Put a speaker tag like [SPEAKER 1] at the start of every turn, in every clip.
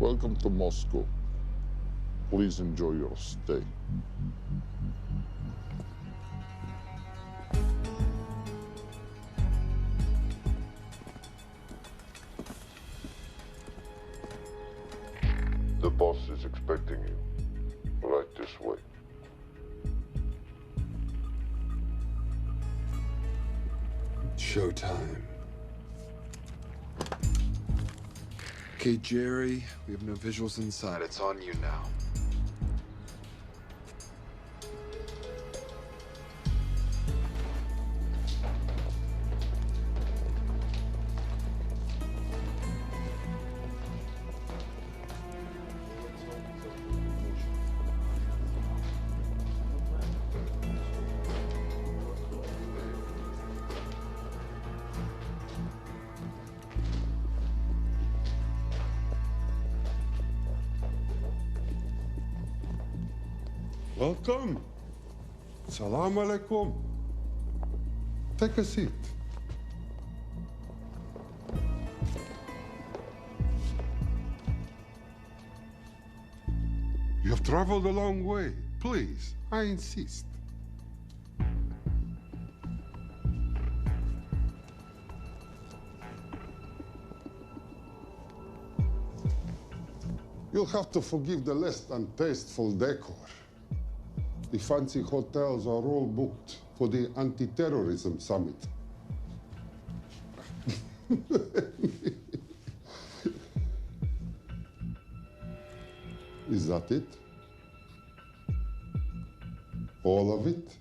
[SPEAKER 1] Welcome to Moscow. Please enjoy your stay. The boss is expecting you. Right this way.
[SPEAKER 2] Showtime. Okay, Jerry, we have no visuals inside. It's on you now.
[SPEAKER 3] Welcome. Salam alaikum. Take a seat. You have traveled a long way. Please, I insist. You'll have to forgive the less than tasteful decor. The fancy hotels are all booked for the anti-terrorism summit. Is that it? All of it?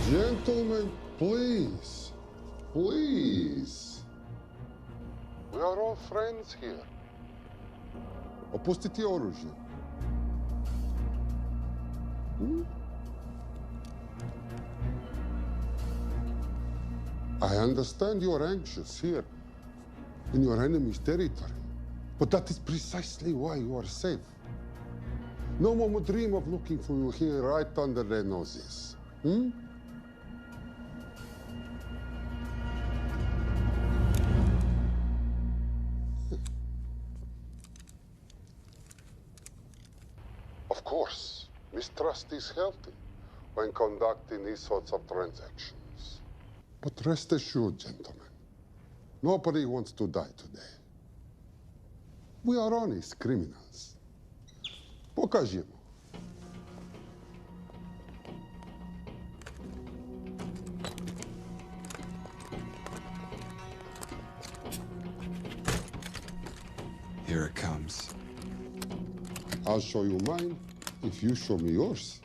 [SPEAKER 3] Gentlemen, please. Please. We are all friends here. Опустите оружие. I understand you are anxious here in your enemy's territory, but that is precisely why you are safe. No one would dream of looking for you here right under their noses. Of course, mistrust is healthy when conducting these sorts of transactions. But rest assured, gentlemen, nobody wants to die today. We are honest criminals. Покажемо.
[SPEAKER 2] Here it comes.
[SPEAKER 3] I'll show you mine if you show me yours.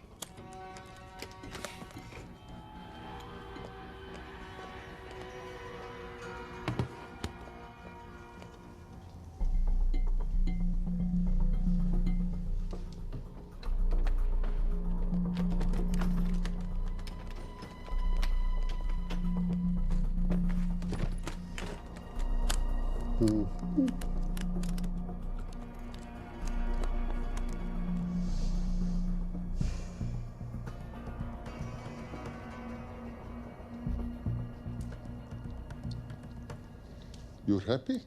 [SPEAKER 3] You're happy?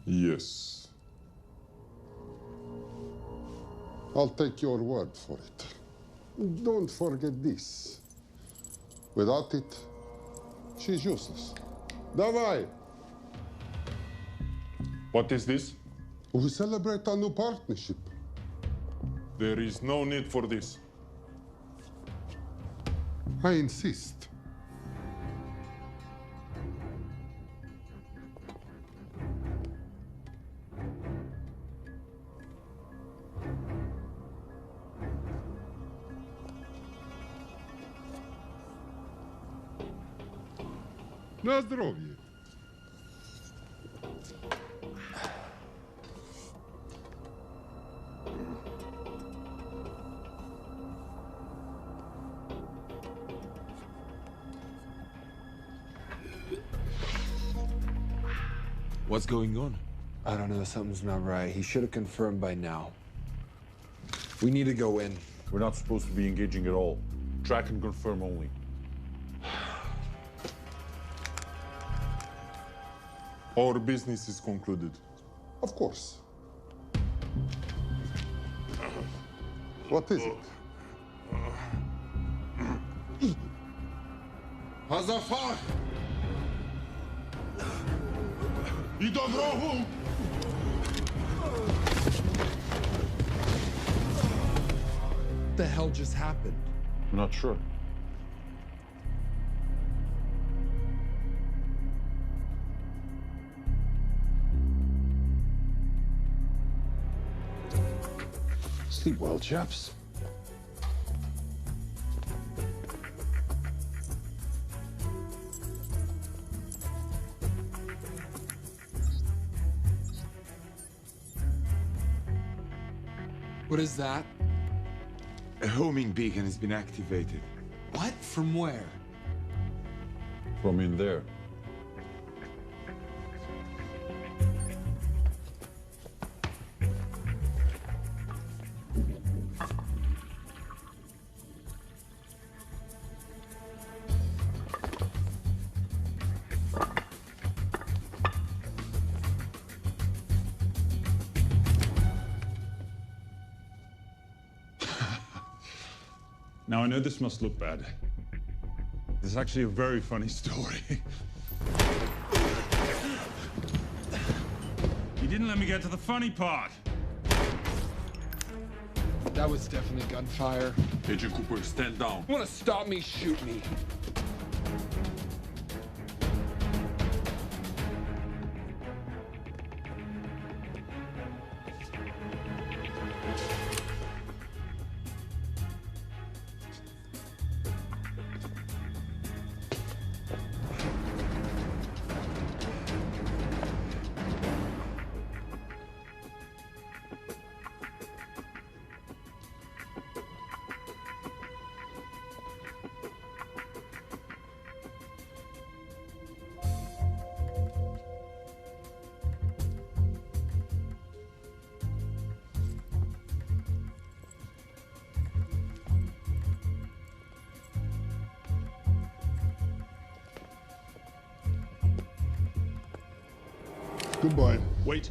[SPEAKER 1] Yes.
[SPEAKER 3] I'll take your word for it. Don't forget this. Without it, she's useless. Давай!
[SPEAKER 1] What is this?
[SPEAKER 3] We celebrate our new partnership.
[SPEAKER 1] There is no need for this.
[SPEAKER 3] I insist. На здоровье.
[SPEAKER 4] What's going on?
[SPEAKER 2] I don't know, something's not right. He should have confirmed by now. We need to go in.
[SPEAKER 1] We're not supposed to be engaging at all. Track and confirm only.
[SPEAKER 3] Our business is concluded. Of course. What is it? Hazafar! Idovrohu!
[SPEAKER 2] What the hell just happened?
[SPEAKER 1] I'm not sure.
[SPEAKER 4] Sleep well, chaps.
[SPEAKER 2] What is that?
[SPEAKER 5] A homing beacon has been activated.
[SPEAKER 2] What? From where?
[SPEAKER 1] From in there.
[SPEAKER 4] Now, I know this must look bad. This is actually a very funny story. You didn't let me get to the funny part.
[SPEAKER 2] That was definitely gunfire.
[SPEAKER 1] Agent Cooper, stand down.
[SPEAKER 2] Want to stop me, shoot me.
[SPEAKER 3] Goodbye.
[SPEAKER 4] Wait.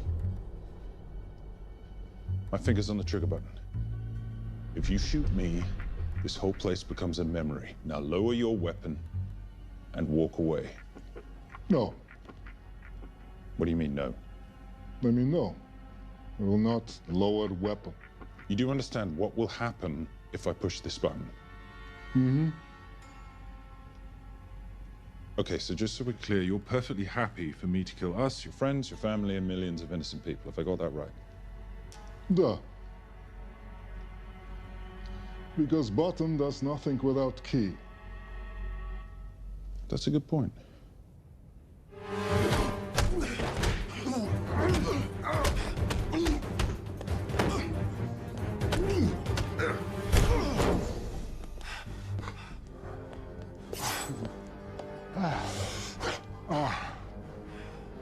[SPEAKER 4] My finger's on the trigger button. If you shoot me, this whole place becomes a memory. Now lower your weapon and walk away.
[SPEAKER 3] No.
[SPEAKER 4] What do you mean, no?
[SPEAKER 3] Let me know. I will not lower the weapon.
[SPEAKER 4] You do understand what will happen if I push this button?
[SPEAKER 3] Mm-hmm.
[SPEAKER 4] Okay, so just so we're clear, you're perfectly happy for me to kill us, your friends, your family, and millions of innocent people. Have I got that right?
[SPEAKER 3] Duh. Because bottom does nothing without key.
[SPEAKER 4] That's a good point.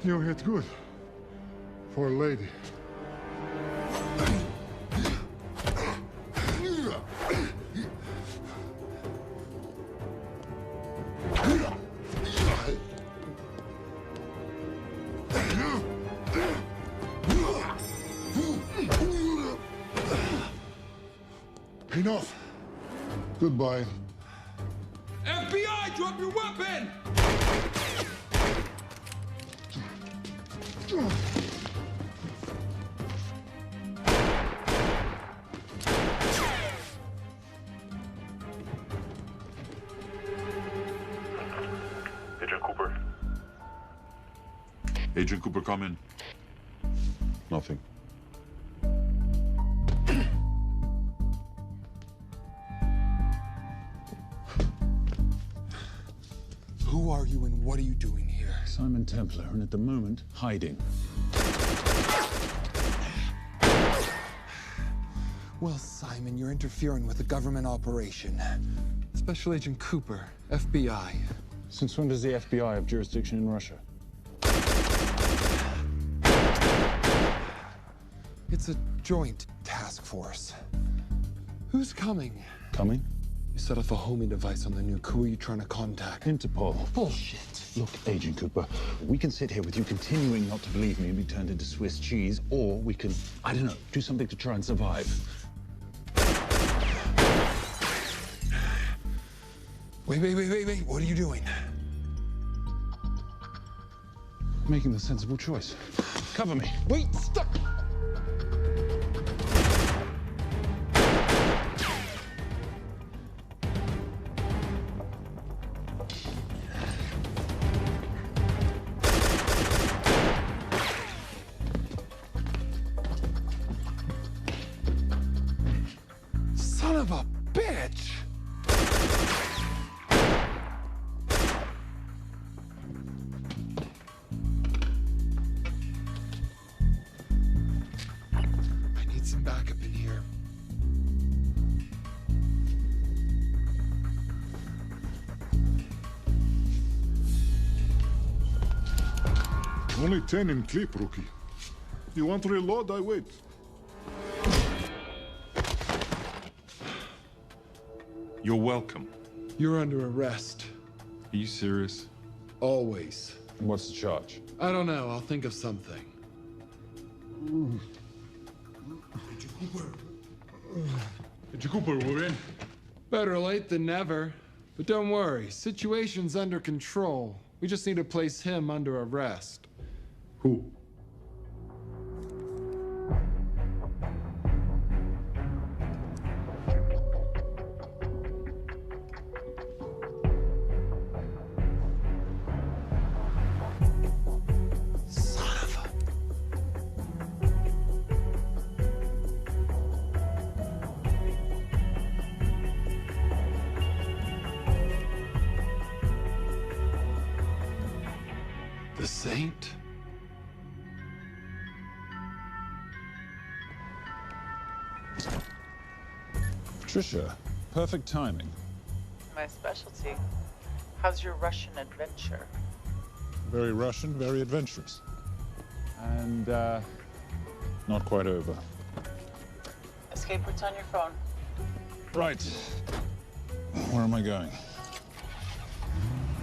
[SPEAKER 3] You hit good. For a lady. Enough. Goodbye.
[SPEAKER 2] FBI, drop your weapon!
[SPEAKER 1] Agent Cooper.
[SPEAKER 4] Agent Cooper, come in. Nothing.
[SPEAKER 2] Who are you and what are you doing here?
[SPEAKER 4] Simon Templar, and at the moment, hiding.
[SPEAKER 2] Well, Simon, you're interfering with a government operation. Special Agent Cooper, FBI.
[SPEAKER 4] Since when does the FBI have jurisdiction in Russia?
[SPEAKER 2] It's a joint task force. Who's coming?
[SPEAKER 4] Coming?
[SPEAKER 2] You set off a homing device on the nuke. Who are you trying to contact?
[SPEAKER 4] Interpol.
[SPEAKER 2] Bullshit.
[SPEAKER 4] Look, Agent Cooper, we can sit here with you continuing not to believe me and be turned into Swiss cheese, or we can, I don't know, do something to try and survive.
[SPEAKER 2] Wait. What are you doing?
[SPEAKER 4] Making the sensible choice. Cover me.
[SPEAKER 2] Wait, stop! Son of a bitch! I need some backup in here.
[SPEAKER 1] Only 10 in clip, rookie. You want to reload? I wait.
[SPEAKER 5] You're welcome.
[SPEAKER 2] You're under arrest.
[SPEAKER 5] Are you serious?
[SPEAKER 2] Always.
[SPEAKER 4] What's the charge?
[SPEAKER 2] I don't know. I'll think of something.
[SPEAKER 5] Agent Cooper, we're in.
[SPEAKER 2] Better late than never. But don't worry. Situation's under control. We just need to place him under arrest.
[SPEAKER 5] Who?
[SPEAKER 2] Son of a... The Saint?
[SPEAKER 4] Patricia, perfect timing.
[SPEAKER 6] My specialty. How's your Russian adventure?
[SPEAKER 4] Very Russian, very adventurous. And, not quite over.
[SPEAKER 6] Escape routes on your phone.
[SPEAKER 4] Right. Where am I going?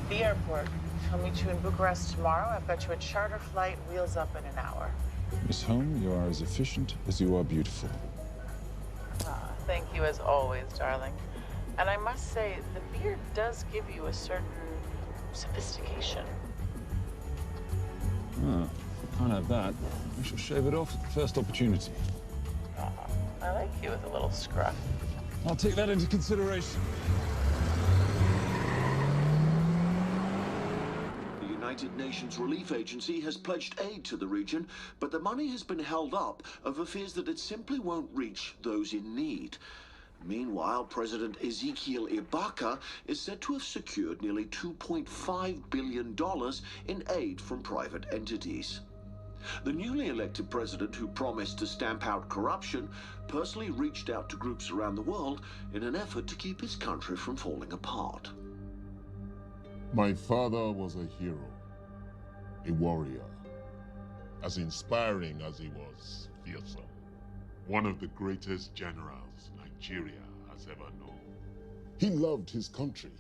[SPEAKER 6] The airport. I'll meet you in Bucharest tomorrow. I've got you a charter flight, wheels up in an hour.
[SPEAKER 4] Miss Holmes, you are as efficient as you are beautiful.
[SPEAKER 6] Ah, thank you as always, darling. And I must say, the beard does give you a certain sophistication.
[SPEAKER 4] Ah, can't have that. I shall shave it off at the first opportunity.
[SPEAKER 6] Ah, I like you with a little scruff.
[SPEAKER 4] I'll take that into consideration.
[SPEAKER 7] The United Nations Relief Agency has pledged aid to the region, but the money has been held up over fears that it simply won't reach those in need. Meanwhile, President Ezekiel Ibaka is said to have secured nearly $2.5 billion in aid from private entities. The newly elected president, who promised to stamp out corruption, personally reached out to groups around the world in an effort to keep his country from falling apart.
[SPEAKER 1] My father was a hero, a warrior, as inspiring as he was fearsome. One of the greatest generals Nigeria has ever known. He loved his country.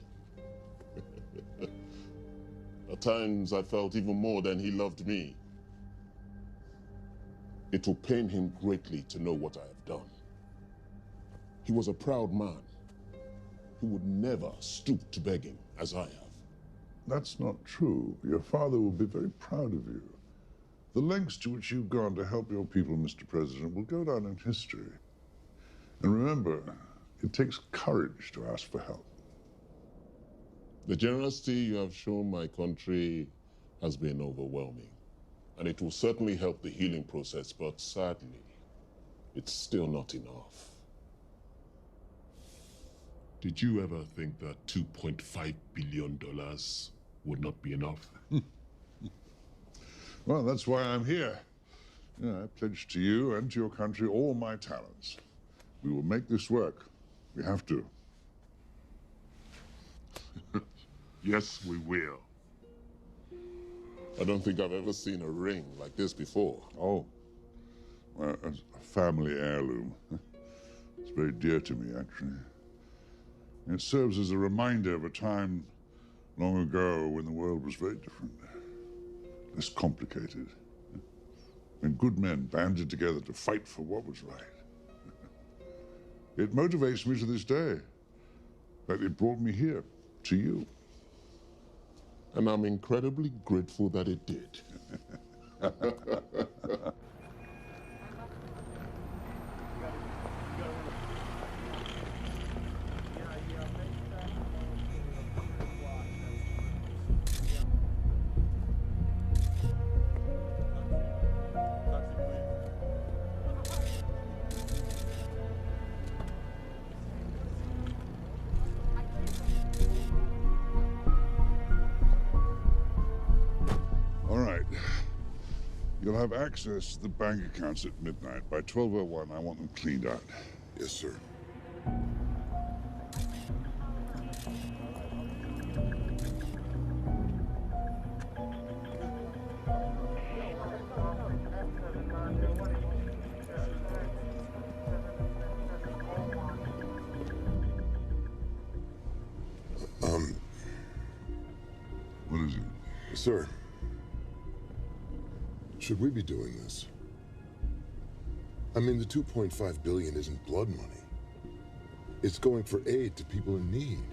[SPEAKER 1] At times I felt even more than he loved me. It will pain him greatly to know what I have done. He was a proud man who would never stoop to begging as I have.
[SPEAKER 8] That's not true. Your father will be very proud of you. The lengths to which you've gone to help your people, Mr. President, will go down in history. And remember, it takes courage to ask for help.
[SPEAKER 1] The generosity you have shown my country has been overwhelming. And it will certainly help the healing process, but sadly, it's still not enough. Did you ever think that $2.5 billion would not be enough?
[SPEAKER 8] Well, that's why I'm here. I pledge to you and to your country all my talents. We will make this work. We have to.
[SPEAKER 1] Yes, we will. I don't think I've ever seen a ring like this before.
[SPEAKER 8] Oh, well, it's a family heirloom. It's very dear to me, actually. It serves as a reminder of a time long ago when the world was very different, less complicated, when good men banded together to fight for what was right. It motivates me to this day. But it brought me here, to you.
[SPEAKER 1] And I'm incredibly grateful that it did.
[SPEAKER 8] You'll have access to the bank accounts at midnight. By 12:01, I want them cleaned out.
[SPEAKER 3] Yes, sir.
[SPEAKER 8] What is it?
[SPEAKER 3] Sir. Should we be doing this? I mean, the 2.5 billion isn't blood money. It's going for aid to people in need.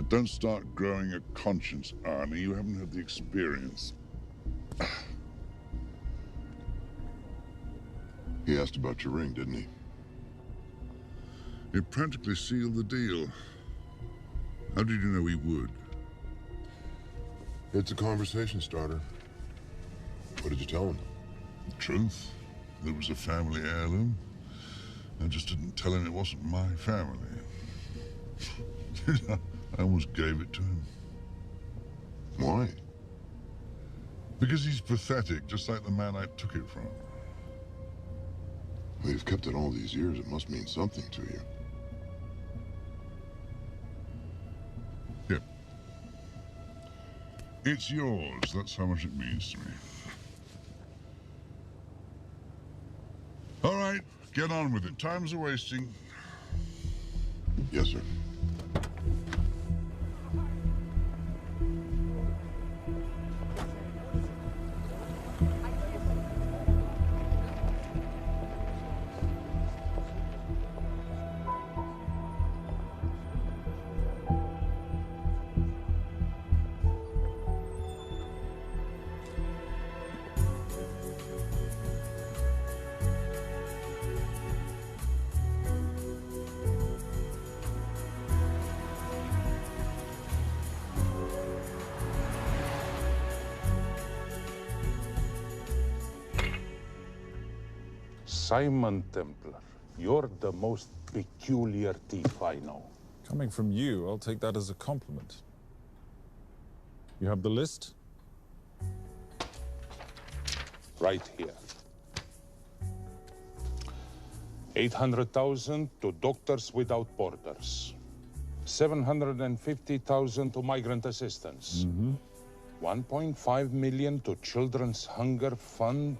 [SPEAKER 8] Don't start growing a conscience, Arnie. You haven't had the experience.
[SPEAKER 3] He asked about your ring, didn't he?
[SPEAKER 8] It practically sealed the deal. How did you know he would?
[SPEAKER 3] It's a conversation starter. What did you tell him?
[SPEAKER 8] The truth. That it was a family heirloom. I just didn't tell him it wasn't my family. I almost gave it to him.
[SPEAKER 3] Why?
[SPEAKER 8] Because he's pathetic, just like the man I took it from.
[SPEAKER 3] Well, you've kept it all these years. It must mean something to you.
[SPEAKER 8] Yep. It's yours. That's how much it means to me. All right, get on with it. Time's a wasting.
[SPEAKER 3] Yes, sir.
[SPEAKER 4] Simon Templar, you're the most peculiar thief I know.
[SPEAKER 9] Coming from you, I'll take that as a compliment. You have the list?
[SPEAKER 4] Right here. 800,000 to Doctors Without Borders. 750,000 to migrant assistance. 1.5 million to Children's Hunger Fund.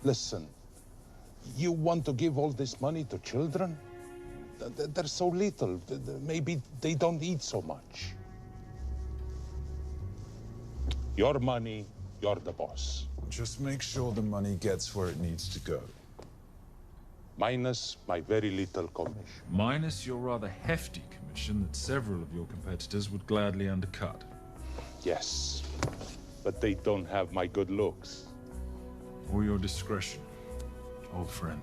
[SPEAKER 4] Listen, you want to give all this money to children? They're so little. Maybe they don't eat so much. Your money, you're the boss.
[SPEAKER 9] Just make sure the money gets where it needs to go.
[SPEAKER 4] Minus my very little commission.
[SPEAKER 9] Minus your rather hefty commission that several of your competitors would gladly undercut.
[SPEAKER 4] Yes, but they don't have my good looks.
[SPEAKER 9] Or your discretion, old friend.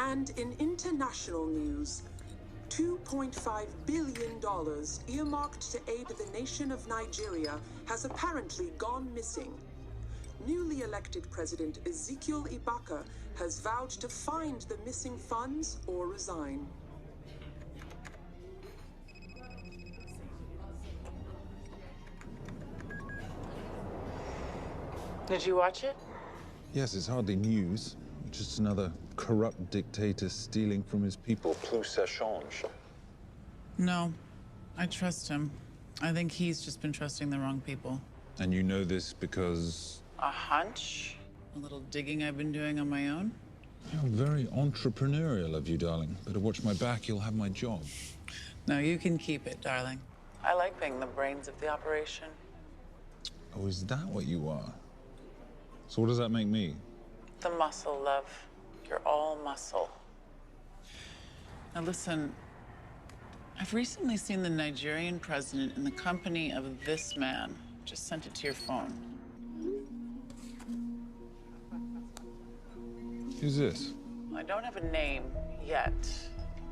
[SPEAKER 10] And in international news, $2.5 billion earmarked to aid the nation of Nigeria has apparently gone missing. Newly elected President Ezekiel Ibaka has vowed to find the missing funds or resign.
[SPEAKER 6] Did you watch it?
[SPEAKER 9] Yes, it's hardly news. Just another corrupt dictator stealing from his people. Plus ça change.
[SPEAKER 11] No, I trust him. I think he's just been trusting the wrong people.
[SPEAKER 9] And you know this because...
[SPEAKER 6] A hunch?
[SPEAKER 11] A little digging I've been doing on my own.
[SPEAKER 9] You're very entrepreneurial of you, darling. Better watch my back, you'll have my job.
[SPEAKER 11] No, you can keep it, darling.
[SPEAKER 6] I like being the brains of the operation.
[SPEAKER 9] Oh, is that what you are? So what does that make me?
[SPEAKER 6] The muscle, love. You're all muscle.
[SPEAKER 11] Now listen, I've recently seen the Nigerian president in the company of this man. Just sent it to your phone.
[SPEAKER 9] Who's this?
[SPEAKER 6] I don't have a name yet,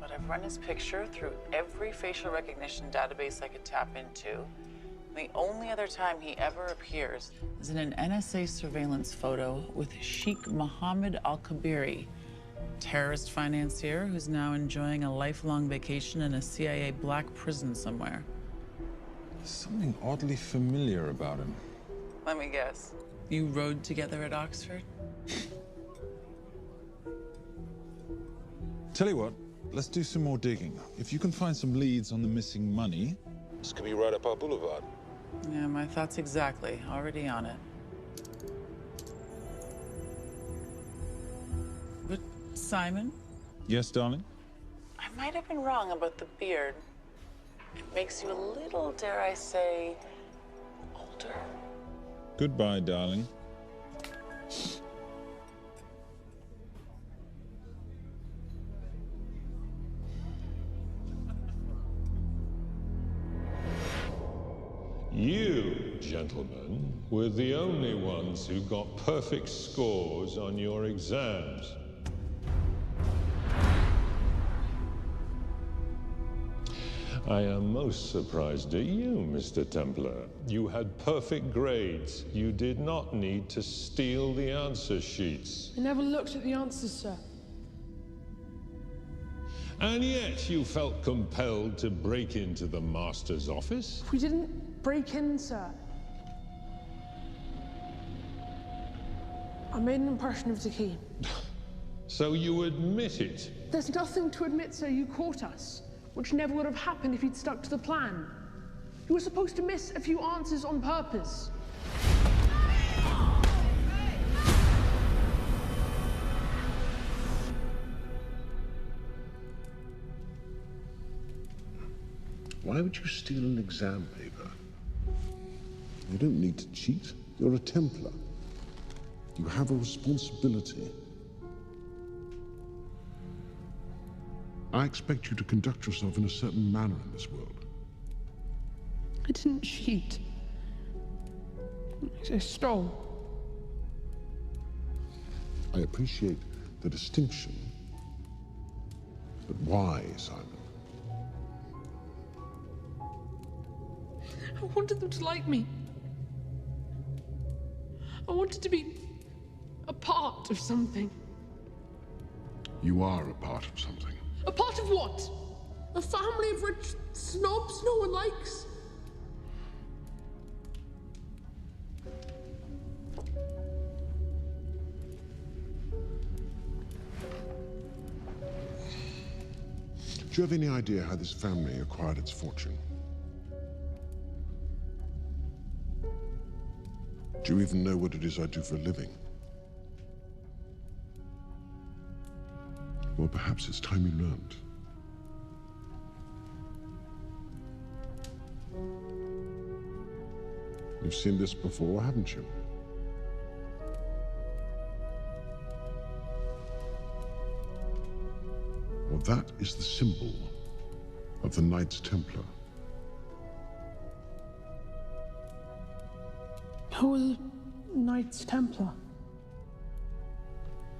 [SPEAKER 6] but I've run his picture through every facial recognition database I could tap into. The only other time he ever appears
[SPEAKER 11] is in an NSA surveillance photo with Sheikh Mohammed al-Kabiri, terrorist financier who's now enjoying a lifelong vacation in a CIA black prison somewhere.
[SPEAKER 9] There's something oddly familiar about him.
[SPEAKER 6] Let me guess.
[SPEAKER 11] You rode together at Oxford?
[SPEAKER 9] Tell you what, let's do some more digging. If you can find some leads on the missing money, this could be right up our boulevard.
[SPEAKER 11] Yeah, my thoughts exactly. Already on it. But Simon?
[SPEAKER 9] Yes, darling?
[SPEAKER 6] I might have been wrong about the beard. It makes you a little, dare I say, older.
[SPEAKER 9] Goodbye, darling.
[SPEAKER 12] You, gentlemen, were the only ones who got perfect scores on your exams. I am most surprised at you, Mr. Templar. You had perfect grades. You did not need to steal the answer sheets.
[SPEAKER 13] I never looked at the answers, sir.
[SPEAKER 12] And yet you felt compelled to break into the master's office?
[SPEAKER 13] We didn't break in, sir. I made an impression of the key.
[SPEAKER 12] So you admit it?
[SPEAKER 13] There's nothing to admit, sir. You caught us, which never would have happened if you'd stuck to the plan. You were supposed to miss a few answers on purpose.
[SPEAKER 3] Why would you steal an exam paper? You don't need to cheat. You're a Templar. You have a responsibility. I expect you to conduct yourself in a certain manner in this world.
[SPEAKER 13] I didn't cheat. I stole.
[SPEAKER 3] I appreciate the distinction. But why, Simon?
[SPEAKER 13] I wanted them to like me. I wanted to be a part of something.
[SPEAKER 3] You are a part of something.
[SPEAKER 13] A part of what? A family of rich snobs no one likes?
[SPEAKER 3] Do you have any idea how this family acquired its fortune? Do you even know what it is I do for a living? Well, perhaps it's time you learned. You've seen this before, haven't you? Well, that is the symbol of the Knights Templar.
[SPEAKER 13] Who are the Knights Templar?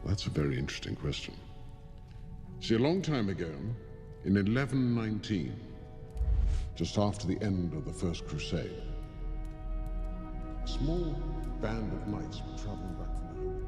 [SPEAKER 3] That's a very interesting question. See, a long time ago, in 1119, just after the end of the First Crusade, a small band of knights were traveling back from the home.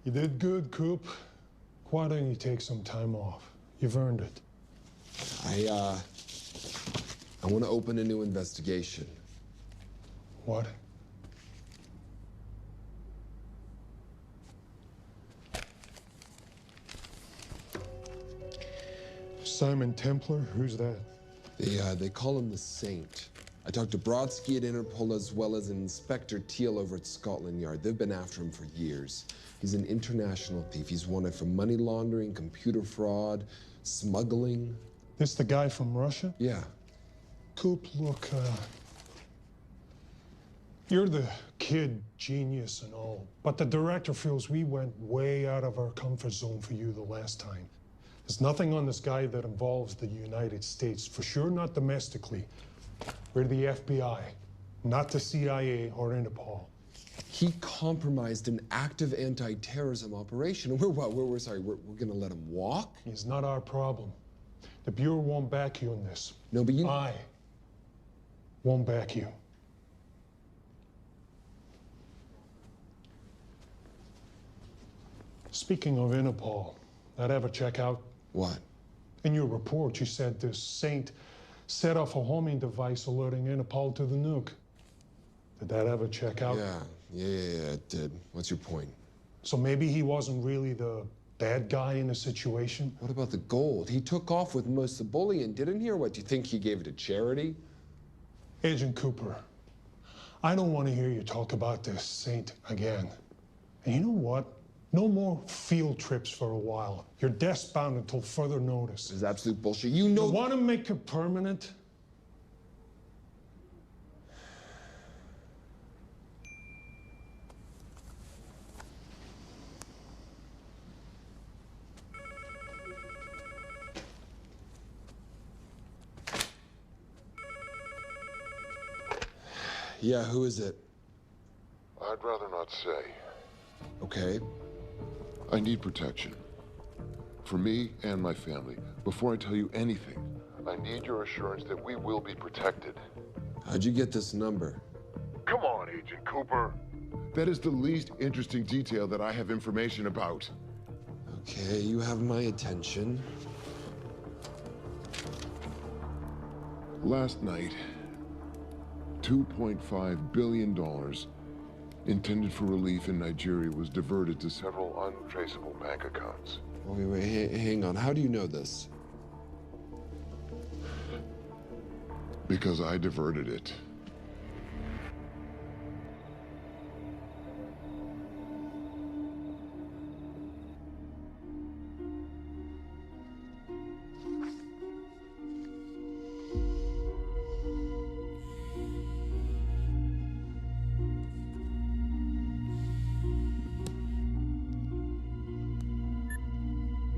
[SPEAKER 14] You did good, Coop. Why don't you take some time off? You've earned it.
[SPEAKER 15] I want to open a new investigation.
[SPEAKER 14] What? Simon Templar? Who's that?
[SPEAKER 15] They call him the Saint. I talked to Brodsky at Interpol as well as Inspector Teal over at Scotland Yard. They've been after him for years. He's an international thief. He's wanted for money laundering, computer fraud, smuggling.
[SPEAKER 14] This the guy from Russia?
[SPEAKER 15] Yeah.
[SPEAKER 14] Coop, look, you're the kid genius and all, but the director feels we went way out of our comfort zone for you the last time. There's nothing on this guy that involves the United States, for sure not domestically. We're the FBI, not the CIA or Interpol.
[SPEAKER 15] He compromised an active anti-terrorism operation. We're gonna let him walk?
[SPEAKER 14] It's not our problem. The Bureau won't back you in this.
[SPEAKER 15] No, but you...
[SPEAKER 14] I won't back you. Speaking of Interpol, that ever check out?
[SPEAKER 15] What?
[SPEAKER 14] In your report, you said this Saint set off a homing device alerting Interpol to the nuke. Did that ever check out?
[SPEAKER 15] Yeah, it did. What's your point?
[SPEAKER 14] So maybe he wasn't really the bad guy in the situation?
[SPEAKER 15] What about the gold? He took off with most of the bullion, didn't he? Or what, do you think he gave it to charity?
[SPEAKER 14] Agent Cooper, I don't want to hear you talk about this Saint again. And you know what? No more field trips for a while. You're desk-bound until further notice.
[SPEAKER 15] This is absolute bullshit. You know...
[SPEAKER 14] You want to make it permanent?
[SPEAKER 15] Yeah, who is it?
[SPEAKER 8] I'd rather not say.
[SPEAKER 15] Okay.
[SPEAKER 8] I need protection. For me and my family. Before I tell you anything, I need your assurance that we will be protected.
[SPEAKER 15] How'd you get this number?
[SPEAKER 8] Come on, Agent Cooper. That is the least interesting detail that I have information about.
[SPEAKER 15] Okay, you have my attention.
[SPEAKER 8] Last night, $2.5 billion intended for relief in Nigeria was diverted to several untraceable bank accounts.
[SPEAKER 15] Wait, hang on. How do you know this?
[SPEAKER 8] Because I diverted it.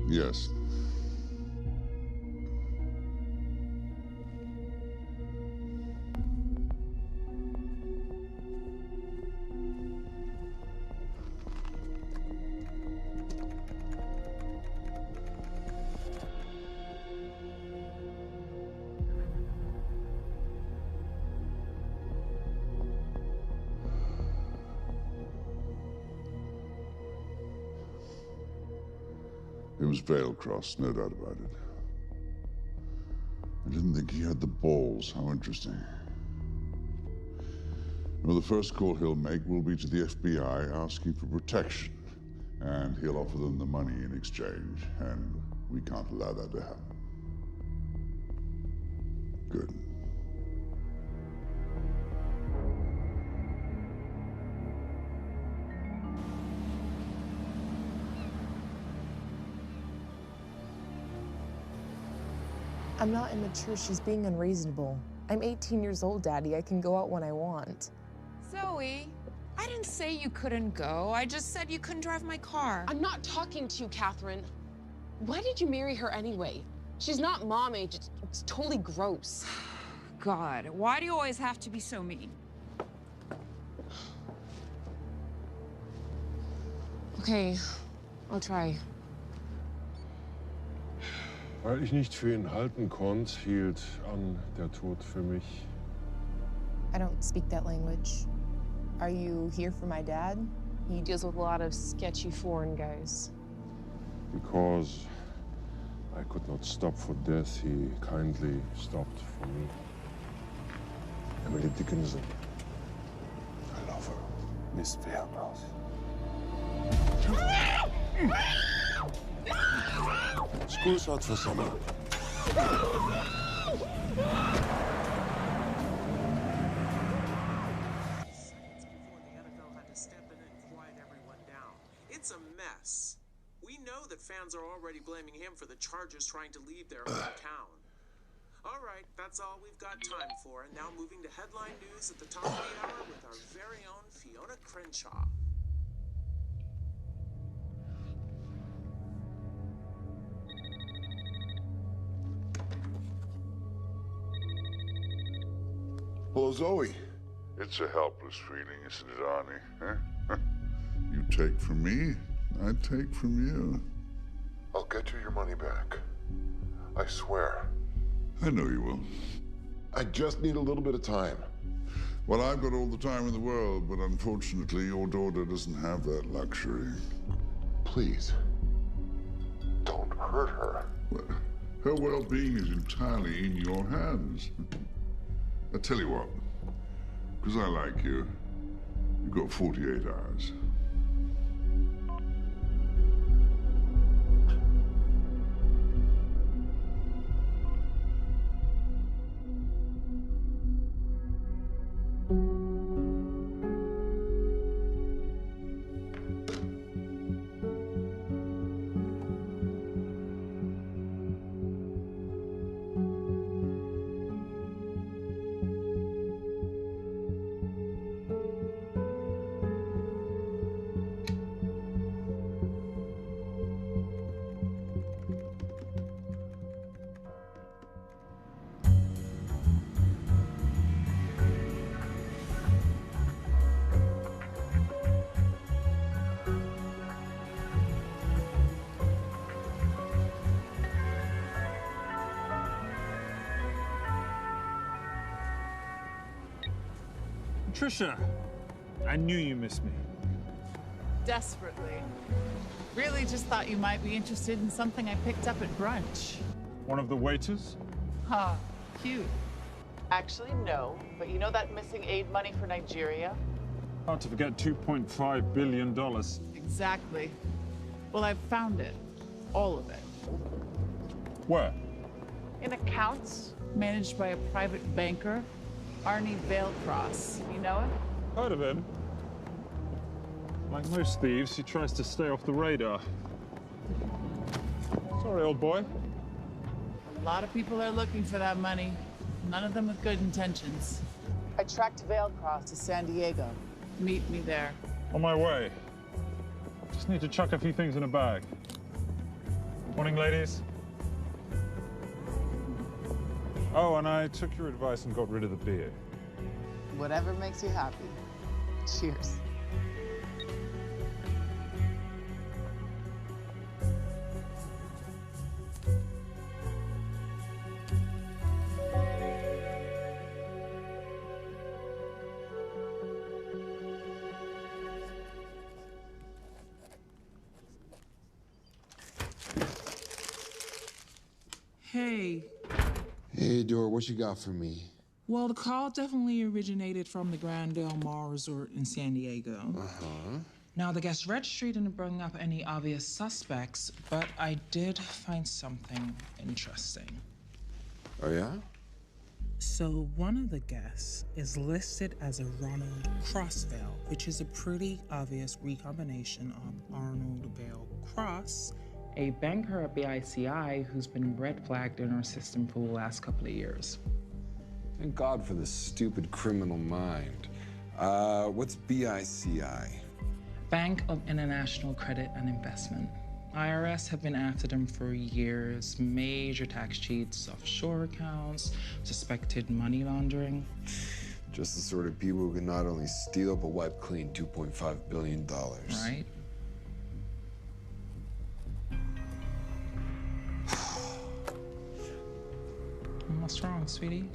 [SPEAKER 8] Yes. It was veil crossed, no doubt about it. I didn't think he had the balls. How interesting. Well, the first call he'll make will be to the FBI asking for protection. And he'll offer them the money in exchange. And we can't allow that to happen. Good.
[SPEAKER 16] I'm not immature. She's being unreasonable. I'm 18 years old, Daddy. I can go out when I want.
[SPEAKER 17] Zoe, I didn't say you couldn't go. I just said you couldn't drive my car.
[SPEAKER 18] I'm not talking to you, Catherine. Why did you marry her anyway? She's not mom age. It's totally gross.
[SPEAKER 17] God, why do you always have to be so mean?
[SPEAKER 18] Okay, I'll try.
[SPEAKER 19] Weil ich nicht für ihn halten konnte, hielt an der Tod für mich.
[SPEAKER 16] I don't speak that language. Are you here for my dad?
[SPEAKER 18] He deals with a lot of sketchy foreign guys.
[SPEAKER 19] Because I could not stop for death, he kindly stopped for me. Emily Dickinson. I love her. Miss Fairmouth. School's out for summer.
[SPEAKER 10] It's a mess. We know that fans are already blaming him for the Chargers trying to leave their hometown. All right, that's all we've got time for. And now moving to headline news at the top of the hour with our very own Fiona Crenshaw.
[SPEAKER 8] Hello, Zoe. It's a helpless feeling, isn't it, Arnie? Huh? You take from me, I take from you. I'll get you your money back. I swear. I know you will. I just need a little bit of time. Well, I've got all the time in the world, but unfortunately, your daughter doesn't have that luxury. Please, don't hurt her. Well, her well-being is entirely in your hands. I tell you what, because I like you, you've got 48 hours.
[SPEAKER 9] Trisha, I knew you missed me.
[SPEAKER 11] Desperately. Really just thought you might be interested in something I picked up at brunch.
[SPEAKER 9] One of the waiters?
[SPEAKER 11] Huh, cute. Actually, no, but you know that missing aid money for Nigeria?
[SPEAKER 9] Hard to forget $2.5 billion.
[SPEAKER 11] Exactly. Well, I've found it. All of it.
[SPEAKER 9] Where?
[SPEAKER 11] In accounts managed by a private banker, Arnie Veilcross. You know him?
[SPEAKER 9] Heard of him. Like most thieves, he tries to stay off the radar. Sorry, old boy.
[SPEAKER 11] A lot of people are looking for that money. None of them with good intentions. I tracked Veilcross to San Diego. Meet me there.
[SPEAKER 9] On my way. Just need to chuck a few things in a bag. Morning, ladies. Oh, and I took your advice and got rid of the beer.
[SPEAKER 11] Whatever makes you happy. Cheers.
[SPEAKER 20] Hey.
[SPEAKER 15] Hey, Dora, what you got for me?
[SPEAKER 20] Well, the call definitely originated from the Grand Del Mar Resort in San Diego.
[SPEAKER 15] Uh-huh.
[SPEAKER 20] Now, the guest registry didn't bring up any obvious suspects, but I did find something interesting.
[SPEAKER 15] Oh, yeah?
[SPEAKER 20] So one of the guests is listed as a Ronald Crossvale, which is a pretty obvious recombination of Arnold Vale Cross, a banker at BICI who's been red flagged in our system for the last couple of years.
[SPEAKER 15] Thank God for this stupid criminal mind. What's BICI?
[SPEAKER 20] Bank of International Credit and Investment. IRS have been after them for years. Major tax cheats, offshore accounts, suspected money laundering.
[SPEAKER 15] Just the sort of people who can not only steal but wipe clean $2.5 billion.
[SPEAKER 20] Right? What's wrong, sweetie?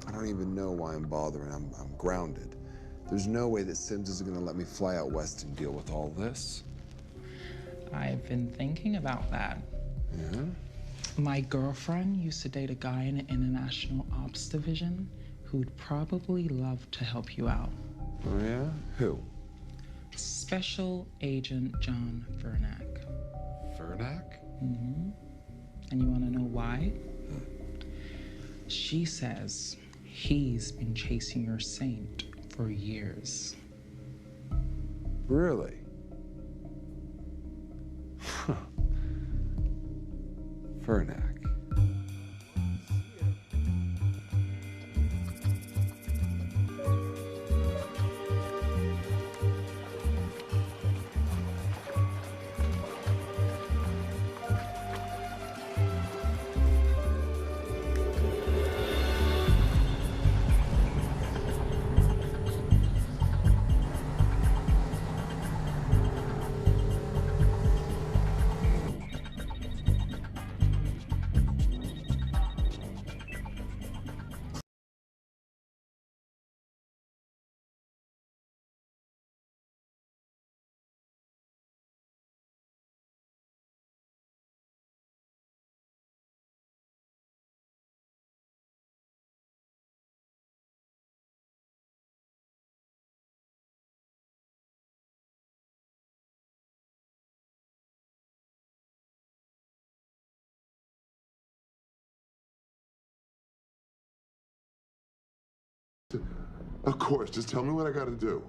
[SPEAKER 15] I don't even know why I'm bothering. I'm grounded. There's no way that Sims is gonna let me fly out west and deal with all this.
[SPEAKER 20] I've been thinking about that.
[SPEAKER 15] Yeah?
[SPEAKER 20] My girlfriend used to date a guy in the International Ops Division who'd probably love to help you out.
[SPEAKER 15] Oh, yeah? Who?
[SPEAKER 20] Special Agent John Vernack.
[SPEAKER 15] Vernack?
[SPEAKER 20] Mm-hmm. And you want to know why? She says he's been chasing your saint for years.
[SPEAKER 15] Really? Vernack.
[SPEAKER 8] Of course, just tell me what I gotta do.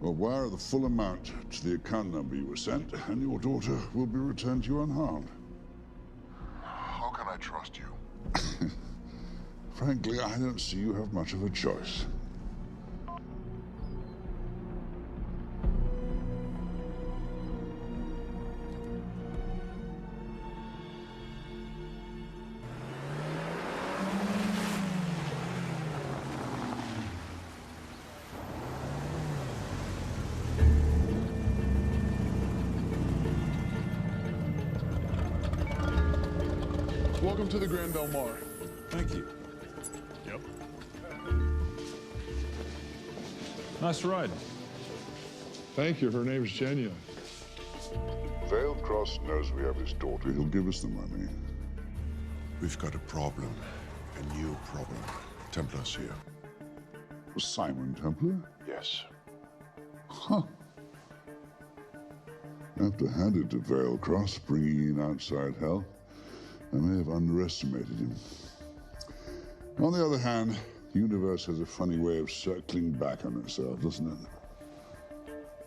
[SPEAKER 8] Well, wire the full amount to the account number you were sent, and your daughter will be returned to you unharmed. How can I trust you? Frankly, I don't see you have much of a choice.
[SPEAKER 2] Welcome to the Grand Del Mar.
[SPEAKER 9] Thank you.
[SPEAKER 2] Yep.
[SPEAKER 9] Nice ride.
[SPEAKER 2] Thank you. Her name's Genya.
[SPEAKER 8] Vale Cross knows we have his daughter. He'll give us the money.
[SPEAKER 19] We've got a problem. A new problem. Templar's here.
[SPEAKER 8] Simon Templar?
[SPEAKER 19] Yes.
[SPEAKER 8] Huh. I have to hand it to Vale Cross, bringing in outside help. I may have underestimated him. On the other hand, the universe has a funny way of circling back on itself, doesn't it?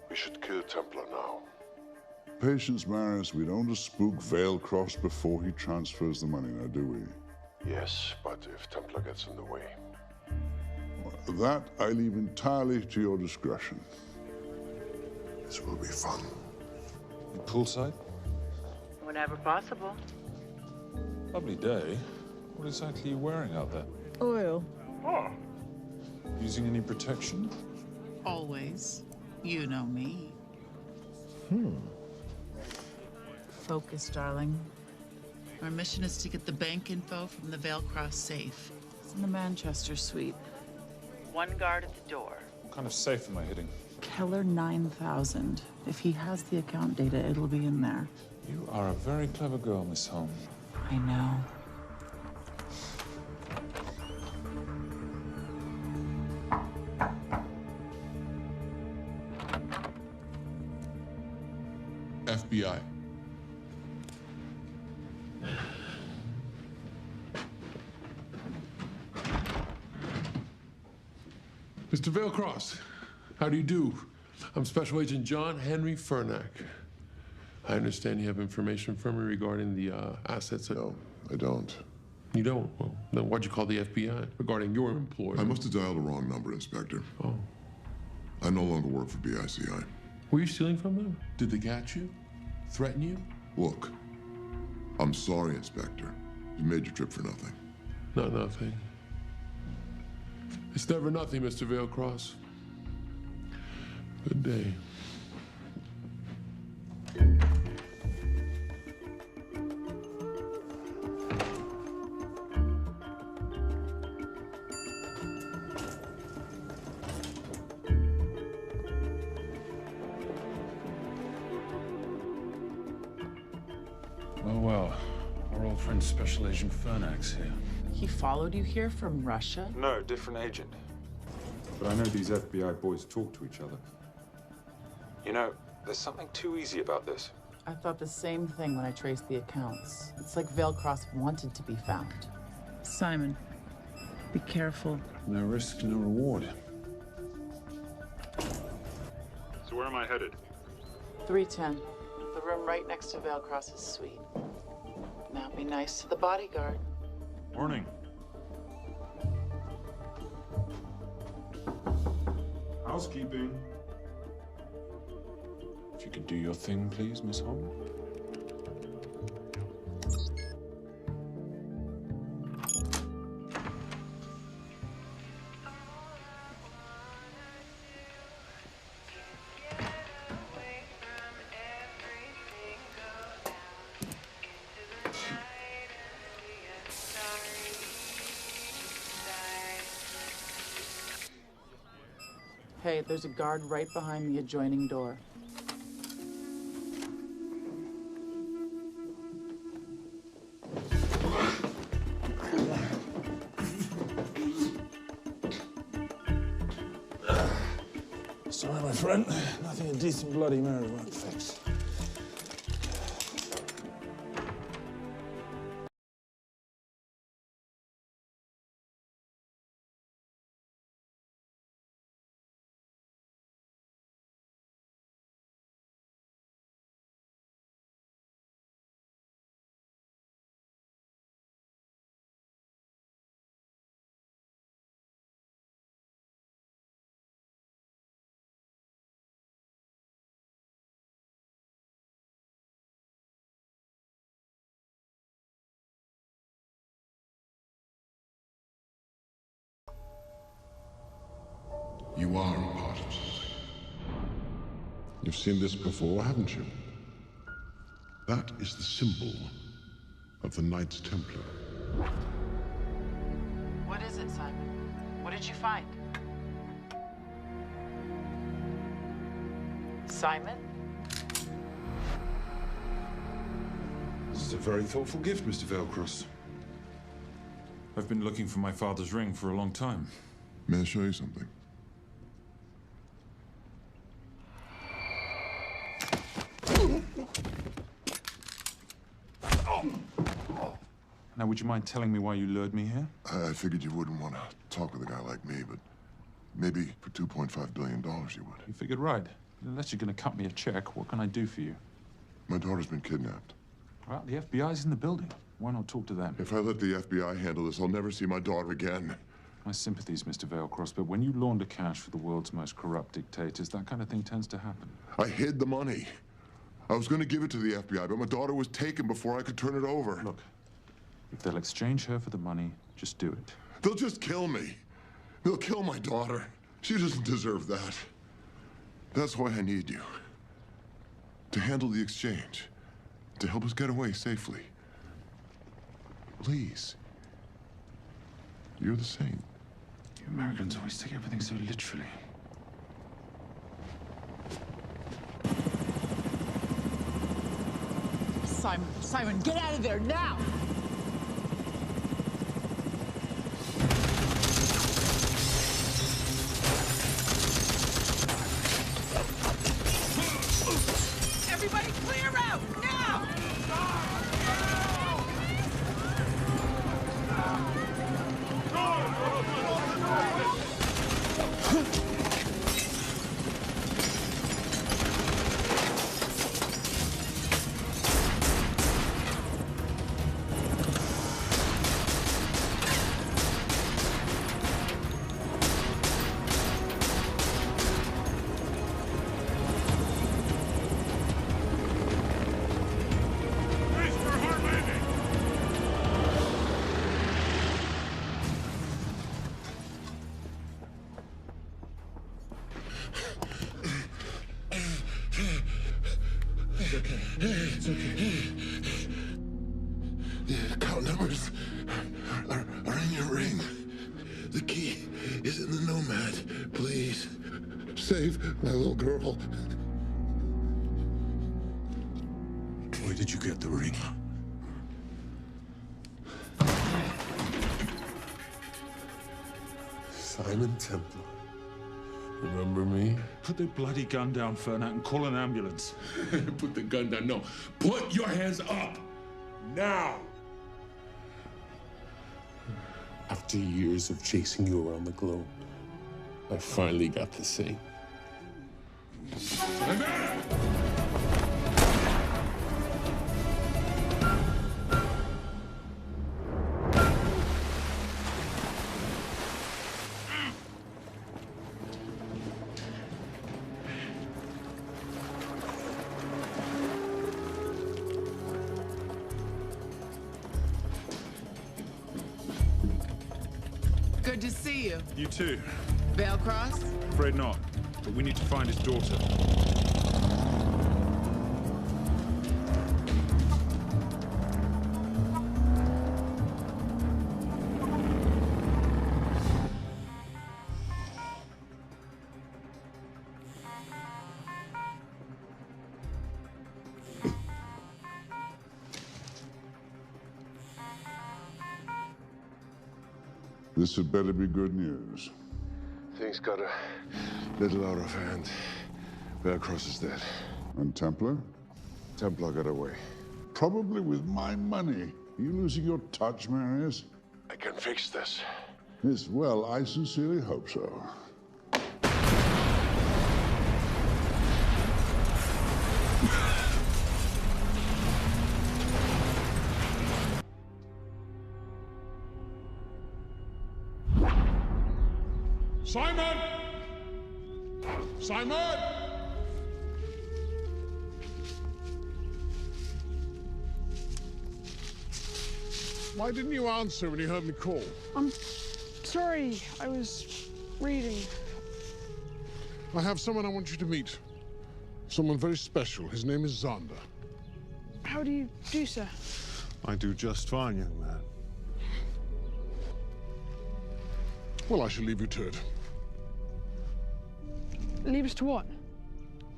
[SPEAKER 19] We should kill Templar now.
[SPEAKER 8] Patience, Maris. We don't just spook Vale Cross before he transfers the money, now, do we?
[SPEAKER 19] Yes, but if Templar gets in the way.
[SPEAKER 8] Well, that I leave entirely to your discretion.
[SPEAKER 19] This will be fun.
[SPEAKER 9] Poolside?
[SPEAKER 6] Whenever possible.
[SPEAKER 9] Lovely day. What exactly are you wearing out there?
[SPEAKER 11] Oil.
[SPEAKER 9] Oh. Using any protection?
[SPEAKER 11] Always. You know me. Focus, darling. Our mission is to get the bank info from the Vale Cross safe. It's in the Manchester suite. One guard at the door.
[SPEAKER 9] What kind of safe am I hitting?
[SPEAKER 11] Keller 9000. If he has the account data, it'll be in there.
[SPEAKER 9] You are a very clever girl, Miss Holmes.
[SPEAKER 11] I know.
[SPEAKER 1] FBI.
[SPEAKER 2] Mr. Vale Cross, how do you do? I'm Special Agent John Henry Vernack. I understand you have information from me regarding the assets.
[SPEAKER 19] No, I don't.
[SPEAKER 21] You don't? Well, then why'd you call the FBI regarding your employer?
[SPEAKER 8] I must have dialed the wrong number, Inspector.
[SPEAKER 21] Oh.
[SPEAKER 8] I no longer work for BICI.
[SPEAKER 21] Were you stealing from them? Did they catch you? Threaten you?
[SPEAKER 8] Look, I'm sorry, Inspector. You made your trip for nothing.
[SPEAKER 21] Not nothing. It's never nothing, Mr. Veilcross. Good day.
[SPEAKER 9] Well, our old friend Special Agent Fernax here.
[SPEAKER 11] He followed you here from Russia?
[SPEAKER 9] No, different agent. But I know these FBI boys talk to each other. You know, there's something too easy about this.
[SPEAKER 11] I thought the same thing when I traced the accounts. It's like Veilcross wanted to be found. Simon, be careful.
[SPEAKER 9] No risk, no reward.
[SPEAKER 22] So where am I headed?
[SPEAKER 11] 310. The room right next to Veilcross's suite. Now be nice to the bodyguard.
[SPEAKER 9] Morning.
[SPEAKER 22] Housekeeping.
[SPEAKER 9] If you could do your thing, please, Miss Holm.
[SPEAKER 11] Hey, there's a guard right behind the adjoining door.
[SPEAKER 9] Sorry, my friend. Nothing a decent Bloody Mary won't fix.
[SPEAKER 8] You are a part of something. You've seen this before, haven't you? That is the symbol of the Knights Templar.
[SPEAKER 11] What is it, Simon? What did you find? Simon?
[SPEAKER 9] This is a very thoughtful gift, Mr. Veilcross. I've been looking for my father's ring for a long time.
[SPEAKER 8] May I show you something?
[SPEAKER 9] Now, would you mind telling me why you lured me here?
[SPEAKER 8] I figured you wouldn't want to talk with a guy like me, but maybe for $2.5 billion you would.
[SPEAKER 9] You figured right. Unless you're going to cut me a check, what can I do for you?
[SPEAKER 8] My daughter's been kidnapped.
[SPEAKER 9] Well, the FBI's in the building. Why not talk to them?
[SPEAKER 8] If I let the FBI handle this, I'll never see my daughter again.
[SPEAKER 9] My sympathies, Mr. Veilcross, but when you launder cash for the world's most corrupt dictators, that kind of thing tends to happen.
[SPEAKER 8] I hid the money. I was going to give it to the FBI, but my daughter was taken before I could turn it over.
[SPEAKER 9] Look, if they'll exchange her for the money, just do it.
[SPEAKER 8] They'll just kill me. They'll kill my daughter. She doesn't deserve that. That's why I need you. To handle the exchange. To help us get away safely. Please. You're the saint.
[SPEAKER 9] You Americans always take everything so literally.
[SPEAKER 11] Simon, get out of there now! Everybody clear out, now!
[SPEAKER 5] The account numbers are in your ring. The key is in the Nomad. Please, save my little girl.
[SPEAKER 7] Where did you get the ring?
[SPEAKER 5] Simon Templar. Remember me?
[SPEAKER 7] Put the bloody gun down, Fernand, and call an ambulance.
[SPEAKER 5] Put the gun down. No. Put your hands up. Now. After years of chasing you around the globe, I finally got the same.
[SPEAKER 6] Good to see you.
[SPEAKER 7] You too.
[SPEAKER 6] Veil Cross?
[SPEAKER 7] Afraid not, but we need to find his daughter.
[SPEAKER 8] This had better be good news.
[SPEAKER 5] Things got a little out of hand. Velcross is dead.
[SPEAKER 8] And Templar?
[SPEAKER 5] Templar got away.
[SPEAKER 8] Probably with my money. Are you losing your touch, Marius?
[SPEAKER 5] I can fix this.
[SPEAKER 8] Yes, well, I sincerely hope so.
[SPEAKER 1] Simon! Simon! Why didn't you answer when you heard me call?
[SPEAKER 13] I'm sorry, I was reading.
[SPEAKER 1] I have someone I want you to meet. Someone very special. His name is Zander.
[SPEAKER 13] How do you do, sir?
[SPEAKER 19] I do just fine, young man.
[SPEAKER 1] Well, I shall leave you to it.
[SPEAKER 13] Leave us to what?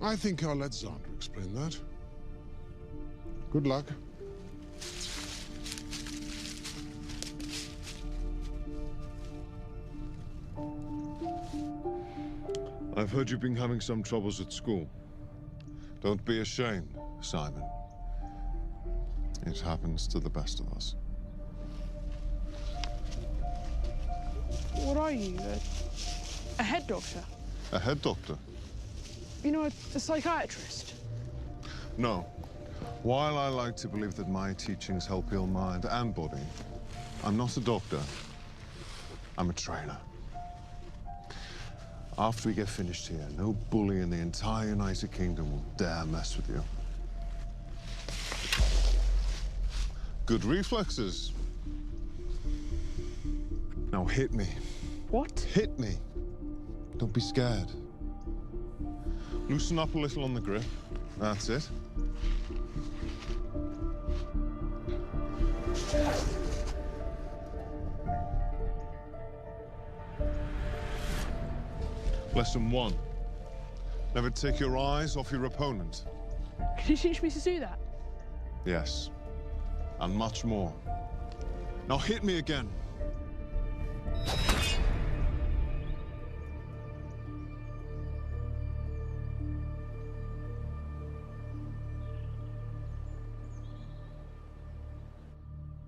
[SPEAKER 1] I think I'll let Zander explain that. Good luck.
[SPEAKER 19] I've heard you've been having some troubles at school. Don't be ashamed, Simon. It happens to the best of us.
[SPEAKER 13] What are you, a head doctor?
[SPEAKER 19] A head doctor?
[SPEAKER 13] You know, a psychiatrist?
[SPEAKER 19] No. While I like to believe that my teachings help heal mind and body, I'm not a doctor. I'm a trainer. After we get finished here, no bully in the entire United Kingdom will dare mess with you. Good reflexes. Now hit me.
[SPEAKER 13] What?
[SPEAKER 19] Hit me. Don't be scared. Loosen up a little on the grip. That's it. Lesson 1. Never take your eyes off your opponent.
[SPEAKER 13] Can you teach me to do that?
[SPEAKER 19] Yes. And much more. Now hit me again.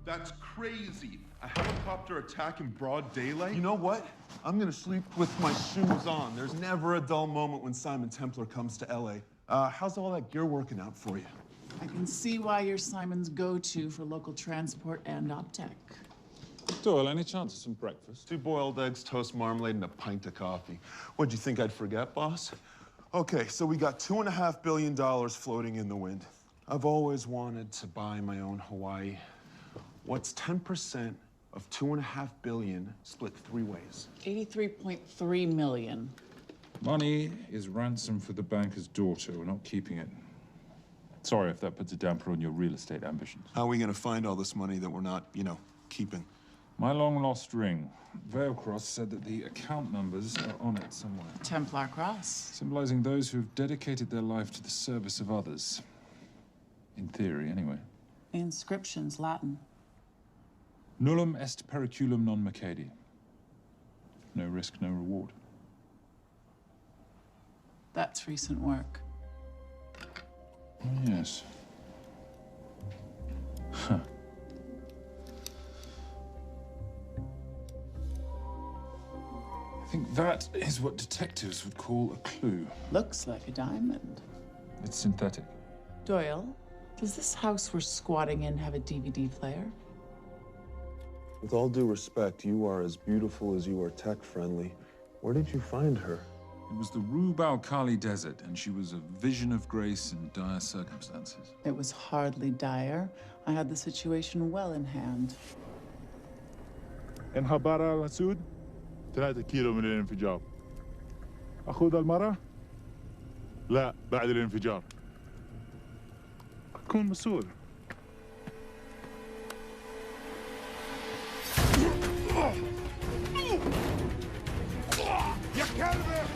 [SPEAKER 23] That's crazy. A helicopter attack in broad daylight? You know what? I'm gonna sleep with my shoes on. There's never a dull moment when Simon Templar comes to LA. How's all that gear working out for you?
[SPEAKER 6] I can see why you're Simon's go-to for local transport and OpTech.
[SPEAKER 23] Doyle, any chance of some breakfast? 2 boiled eggs, toast, marmalade, and a pint of coffee. What'd you think I'd forget, boss? Okay, so we got $2.5 billion floating in the wind. I've always wanted to buy my own Hawaii. What's 10% of $2.5 billion split 3 ways?
[SPEAKER 6] 83.3 million.
[SPEAKER 7] Money is ransom for the banker's daughter. We're not keeping it. Sorry if that puts a damper on your real estate ambitions.
[SPEAKER 23] How are we gonna find all this money that we're not, you know, keeping?
[SPEAKER 7] My long-lost ring. Veilcross said that the account numbers are on it somewhere.
[SPEAKER 11] Templar cross.
[SPEAKER 7] Symbolizing those who've dedicated their life to the service of others. In theory, anyway.
[SPEAKER 11] Inscription's Latin.
[SPEAKER 7] Nullum est periculum non mercedi. No risk, no reward.
[SPEAKER 11] That's recent work.
[SPEAKER 7] Oh, yes. Huh. I think that is what detectives would call a clue.
[SPEAKER 11] Looks like a diamond.
[SPEAKER 7] It's synthetic.
[SPEAKER 11] Doyle, does this house we're squatting in have a DVD player?
[SPEAKER 23] With all due respect, you are as beautiful as you are tech-friendly. Where did you find her?
[SPEAKER 7] It was the Rub al-Khali Desert, and she was a vision of grace in dire circumstances.
[SPEAKER 11] It was hardly dire. I had the situation well in hand.
[SPEAKER 3] انخبار السود 3 كيلو من الانفجار. أخذ المرة؟ لا بعد الانفجار. أكون مسؤول. يا كلب!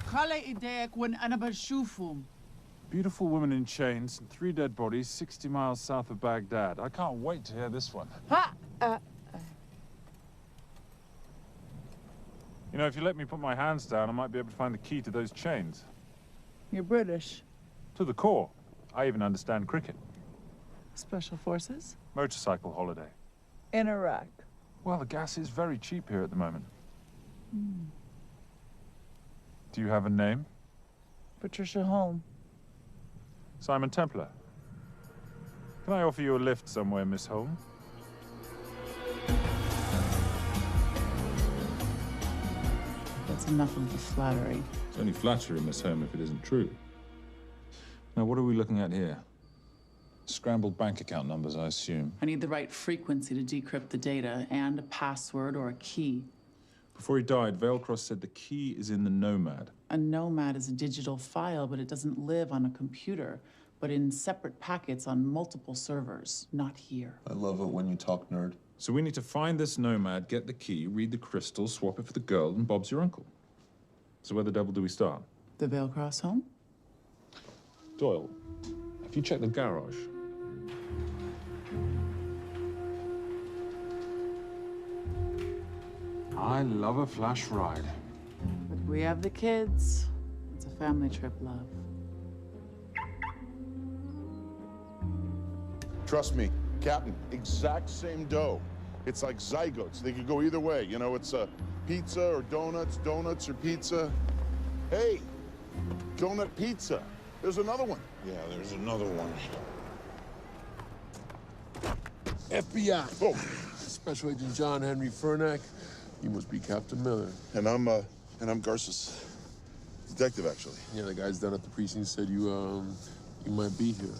[SPEAKER 11] خلي ايديك وين انا بشوفهم.
[SPEAKER 7] Beautiful woman in chains and 3 dead bodies 60 miles south of Baghdad. I can't wait to hear this one. You know, if you let me put my hands down, I might be able to find the key to those chains.
[SPEAKER 11] You're British.
[SPEAKER 7] To the core. I even understand cricket.
[SPEAKER 11] Special forces?
[SPEAKER 7] Motorcycle holiday.
[SPEAKER 11] In Iraq.
[SPEAKER 7] Well, the gas is very cheap here at the moment. Do you have a name?
[SPEAKER 11] Patricia Holm.
[SPEAKER 7] Simon Templar. Can I offer you a lift somewhere, Miss Holm?
[SPEAKER 11] That's enough of the flattery.
[SPEAKER 7] It's only flattery, Miss Holm, if it isn't true. Now, what are we looking at here? Scrambled bank account numbers, I assume.
[SPEAKER 11] I need the right frequency to decrypt the data and a password or a key.
[SPEAKER 7] Before he died, Veilcross said the key is in the Nomad.
[SPEAKER 11] A Nomad is a digital file, but it doesn't live on a computer, but in separate packets on multiple servers, not here.
[SPEAKER 23] I love it when you talk nerd.
[SPEAKER 7] So we need to find this Nomad, get the key, read the crystal, swap it for the girl, and Bob's your uncle. So where the devil do we start?
[SPEAKER 11] The Veilcross home?
[SPEAKER 7] Doyle, have you checked the garage? I love a flash ride.
[SPEAKER 11] But we have the kids. It's a family trip, love.
[SPEAKER 5] Trust me, Captain, exact same dough. It's like zygotes. They could go either way. You know, it's pizza or donuts, donuts or pizza. Hey, donut pizza. There's another one. Yeah, there's another one.
[SPEAKER 19] FBI.
[SPEAKER 5] Oh.
[SPEAKER 19] Special Agent John Henry Furnack. You must be Captain Miller.
[SPEAKER 5] And I'm Garces. Detective, actually.
[SPEAKER 19] Yeah, the guys down at the precinct said you might be here.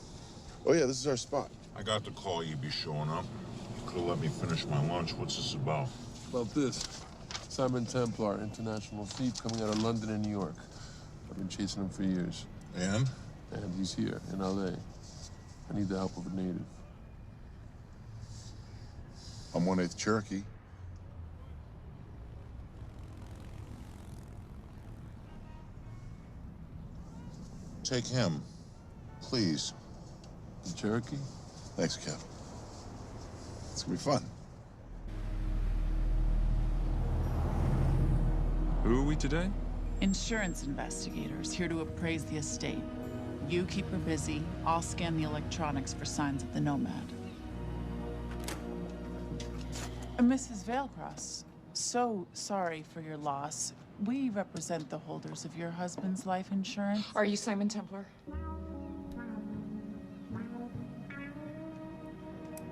[SPEAKER 5] Oh, yeah, this is our spot.
[SPEAKER 1] I got the call you'd be showing up. You could have let me finish my lunch. What's this about?
[SPEAKER 19] About this. Simon Templar, international thief coming out of London and New York. I've been chasing him for years.
[SPEAKER 1] And?
[SPEAKER 19] And he's here, in L.A. I need the help of a native.
[SPEAKER 5] I'm 1/8 Cherokee. Take him, please.
[SPEAKER 19] The Cherokee?
[SPEAKER 5] Thanks, Kev. It's gonna be fun.
[SPEAKER 7] Who are we today?
[SPEAKER 11] Insurance investigators here to appraise the estate. You keep her busy. I'll scan the electronics for signs of the Nomad. Mrs. Veilcross, so sorry for your loss. We represent the holders of your husband's life insurance.
[SPEAKER 17] Are you Simon Templar?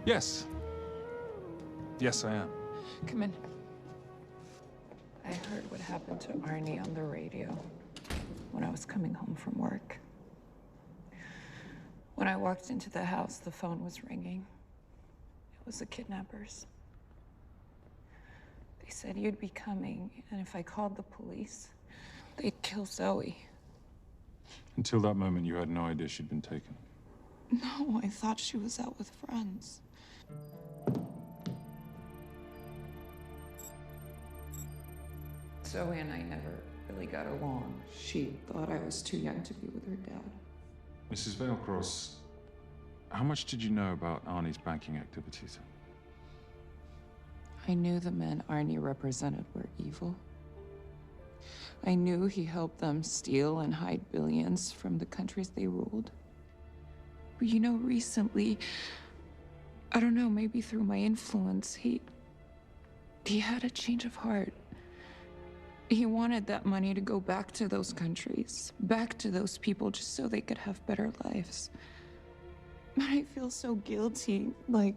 [SPEAKER 7] Yes. Yes, I am.
[SPEAKER 17] Come in.
[SPEAKER 4] I heard what happened to Arnie on the radio when I was coming home from work. When I walked into the house, the phone was ringing. It was the kidnappers. They said you'd be coming, and if I called the police, they'd kill Zoe.
[SPEAKER 7] Until that moment, you had no idea she'd been taken.
[SPEAKER 4] No, I thought she was out with friends. Zoe and I never really got along. She thought I was too young to be with her dad.
[SPEAKER 7] Mrs. Veilcross, how much did you know about Arnie's banking activities?
[SPEAKER 4] I knew the men Arnie represented were evil. I knew he helped them steal and hide billions from the countries they ruled. But you know, recently, I don't know, maybe through my influence, he had a change of heart. He wanted that money to go back to those countries, back to those people, just so they could have better lives. But I feel so guilty, like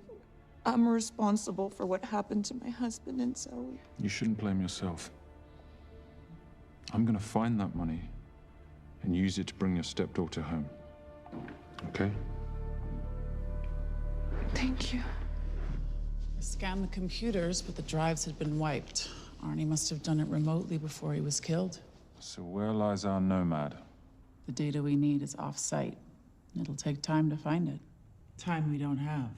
[SPEAKER 4] I'm responsible for what happened to my husband and Zoe.
[SPEAKER 7] You shouldn't blame yourself. I'm gonna find that money and use it to bring your stepdaughter home. Okay?
[SPEAKER 4] Thank you.
[SPEAKER 11] I scanned the computers, but the drives had been wiped. Arnie must have done it remotely before he was killed.
[SPEAKER 7] So where lies our nomad?
[SPEAKER 11] The data we need is off-site. It'll take time to find it. Time we don't have.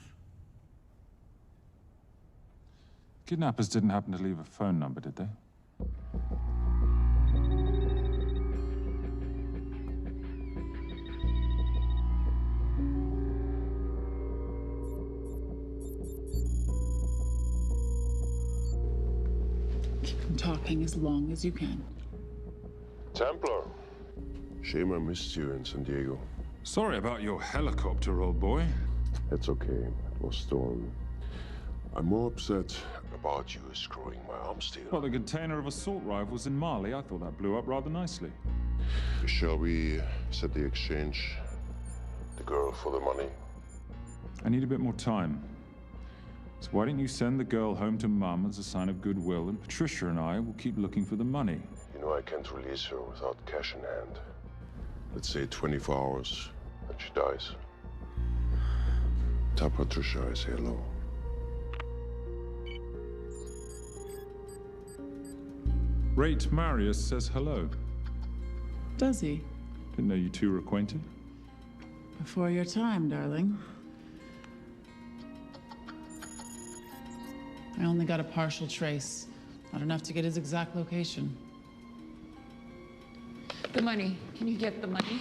[SPEAKER 7] Kidnappers didn't happen to leave a phone number, did they?
[SPEAKER 11] Talking as long as you can.
[SPEAKER 19] Templar. Shame I missed you in San Diego.
[SPEAKER 7] Sorry about your helicopter, old boy.
[SPEAKER 19] It's okay. It was storm. I'm more upset about you screwing my arm steel.
[SPEAKER 7] Well, the container of assault rifles in Mali, I thought that blew up rather nicely.
[SPEAKER 19] Shall we set the exchange? The girl for the money?
[SPEAKER 7] I need a bit more time. So why don't you send the girl home to Mum as a sign of goodwill, and Patricia and I will keep looking for the money.
[SPEAKER 19] You know I can't release her without cash in hand. Let's say 24 hours, and she dies. Tell Patricia I say hello.
[SPEAKER 7] Rate Marius says hello.
[SPEAKER 11] Does he?
[SPEAKER 7] Didn't know you two were acquainted.
[SPEAKER 11] Before your time, darling. I only got a partial trace. Not enough to get his exact location.
[SPEAKER 4] The money. Can you get the money?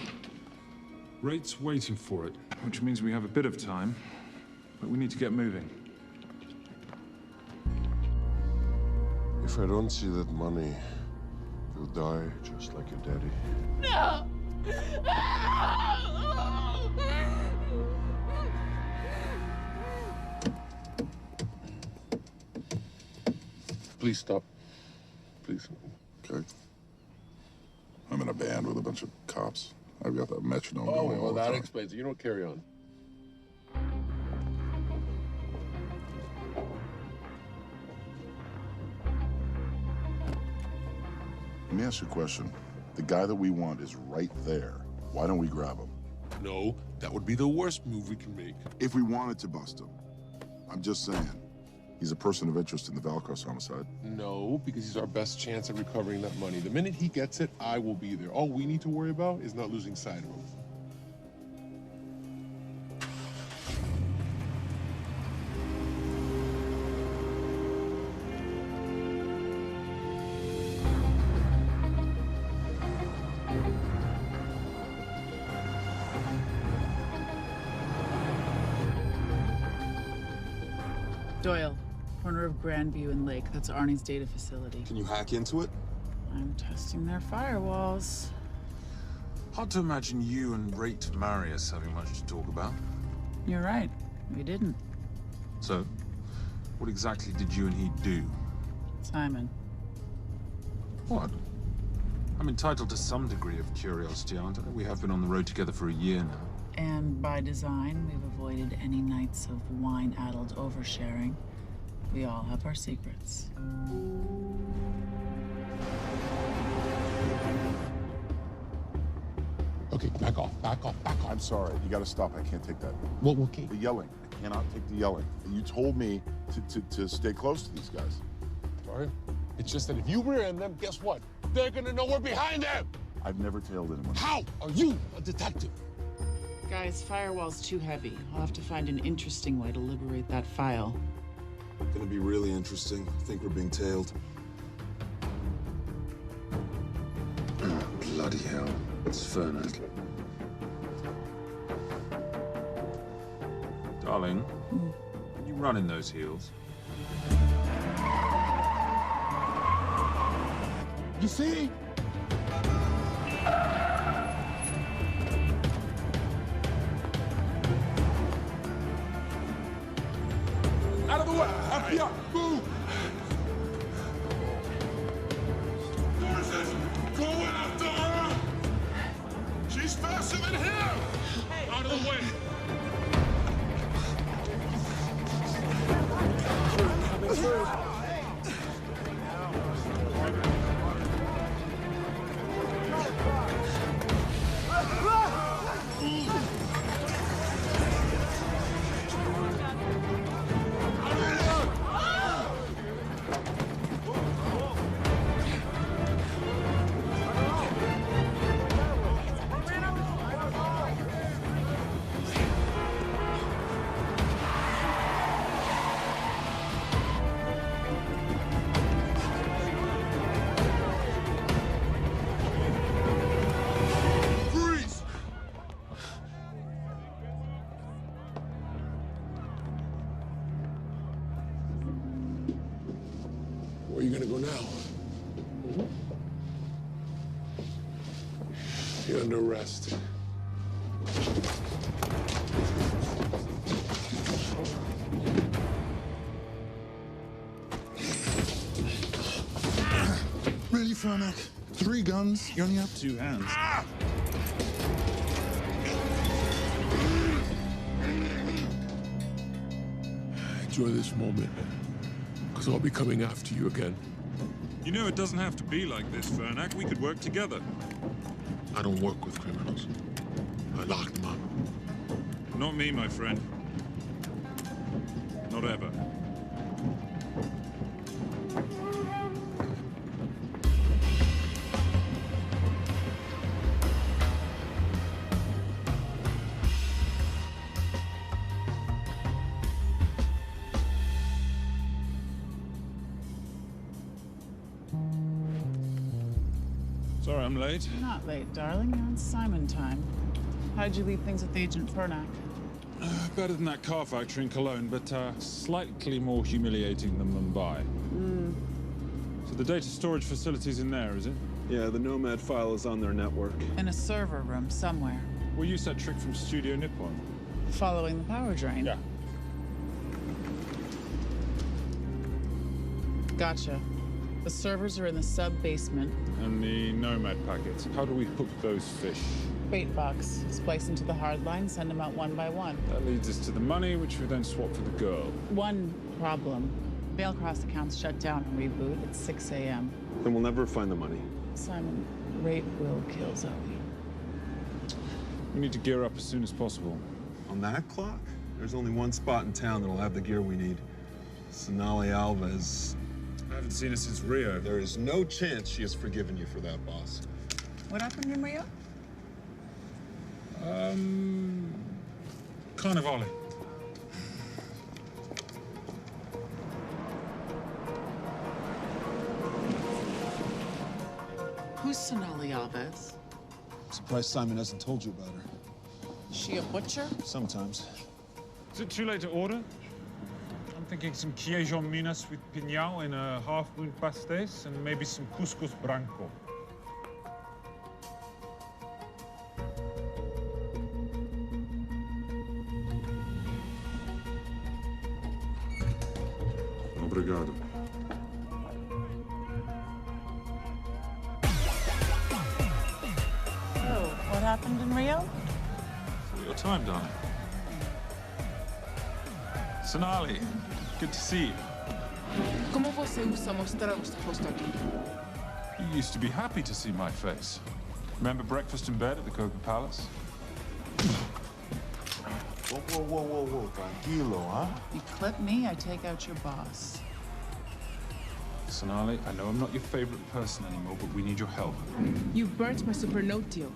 [SPEAKER 7] Rate's waiting for it, which means we have a bit of time, but we need to get moving.
[SPEAKER 19] If I don't see that money, you'll die just like your daddy.
[SPEAKER 17] No!
[SPEAKER 8] Please stop. Please. Okay. I'm in a band with a bunch of cops. I've got that metronome going all
[SPEAKER 21] well,
[SPEAKER 8] the
[SPEAKER 21] that
[SPEAKER 8] time.
[SPEAKER 21] explains it. You don't carry on.
[SPEAKER 5] Let me ask you a question. The guy that we want is right there. Why don't we grab him?
[SPEAKER 21] No, that would be the worst move we can make.
[SPEAKER 5] If we wanted to bust him. I'm just saying. He's a person of interest in the Veilcross homicide.
[SPEAKER 21] No, because he's our best chance at recovering that money. The minute he gets it, I will be there. All we need to worry about is not losing sight of him.
[SPEAKER 11] Doyle, corner of Grandview and Lake. That's Arnie's data facility.
[SPEAKER 12] Can you hack into it?
[SPEAKER 11] I'm testing their firewalls.
[SPEAKER 7] Hard to imagine you and Rate Marius having much to talk about.
[SPEAKER 11] You're right. We didn't.
[SPEAKER 7] So, what exactly did you and he do?
[SPEAKER 11] Simon.
[SPEAKER 7] What? I'm entitled to some degree of curiosity, aren't I? We have been on the road together for a year now.
[SPEAKER 11] And by design, we've avoided any nights of wine-addled oversharing. We all have our secrets.
[SPEAKER 5] Okay, back off, back off, back off. I'm sorry. You gotta stop. I can't take that.
[SPEAKER 19] What, okay?
[SPEAKER 5] The yelling. I cannot take the yelling. You told me to stay close to these guys.
[SPEAKER 19] Sorry? It's just that if you rear end them, guess what? They're gonna know we're behind them!
[SPEAKER 5] I've never tailed anyone.
[SPEAKER 19] How are you a detective?
[SPEAKER 11] Guys, firewall's too heavy. I'll have to find an interesting way to liberate that file.
[SPEAKER 12] Gonna be really interesting. I think we're being tailed.
[SPEAKER 7] Oh, bloody hell. It's Fernet. Darling, can you run in those heels?
[SPEAKER 19] You see? Out of the way! FBI! Move!
[SPEAKER 5] Forces, go in after her! She's faster than him! Out of the way!
[SPEAKER 19] Where are you gonna go now? You're under arrest.
[SPEAKER 3] Really, Fernet? 3 guns? You only have 2 hands.
[SPEAKER 19] Enjoy this moment, because I'll be coming after you again.
[SPEAKER 7] You know, it doesn't have to be like this, Fernak. We could work together.
[SPEAKER 19] I don't work with criminals. I lock them up.
[SPEAKER 7] Not me, my friend. Not ever. Sorry I'm late.
[SPEAKER 11] You're not late, darling. You're on Simon time. How'd you leave things with Agent Fernak?
[SPEAKER 7] Better than that car factory in Cologne, but slightly more humiliating than Mumbai. So the data storage facility's in there, is it?
[SPEAKER 9] Yeah, the Nomad file is on their network.
[SPEAKER 11] In a server room somewhere.
[SPEAKER 7] We'll use that trick from Studio Nippon.
[SPEAKER 11] Following the power drain?
[SPEAKER 7] Yeah.
[SPEAKER 11] Gotcha. The servers are in the sub-basement.
[SPEAKER 7] And the Nomad packets. How do we hook those fish?
[SPEAKER 11] Bait box. Splice into the hard line, send them out one by one.
[SPEAKER 7] That leads us to the money, which we then swap for the girl.
[SPEAKER 11] One problem. Bailcross accounts shut down and reboot at 6 a.m.
[SPEAKER 9] Then we'll never find the money.
[SPEAKER 11] Simon, rape will kill Zoe.
[SPEAKER 7] We need to gear up as soon as possible.
[SPEAKER 9] On that clock? There's only one spot in town that'll have the gear we need. Sonali Alves.
[SPEAKER 7] I haven't seen her since Rio.
[SPEAKER 9] There is no chance she has forgiven you for that, boss.
[SPEAKER 11] What happened in Rio?
[SPEAKER 7] Carnivale.
[SPEAKER 11] Who's Sonali Alves?
[SPEAKER 12] Surprised Simon hasn't told you about her.
[SPEAKER 11] Is she a butcher?
[SPEAKER 12] Sometimes.
[SPEAKER 7] Is it too late to order? I'm thinking some queijo minas with piñao and a half-moon pastéis and maybe some couscous branco.
[SPEAKER 9] Obrigado.
[SPEAKER 6] happened in Rio?
[SPEAKER 7] For your time, darling. Sonali, good to see you.
[SPEAKER 13] Como você usa mostrar o seu rosto aqui?
[SPEAKER 7] You used to be happy to see my face. Remember breakfast in bed at the Coca Palace?
[SPEAKER 5] Whoa, tranquilo, huh?
[SPEAKER 6] You clip me, I take out your boss.
[SPEAKER 7] Sonali, I know I'm not your favorite person anymore, but we need your help.
[SPEAKER 13] You burnt my super note deal.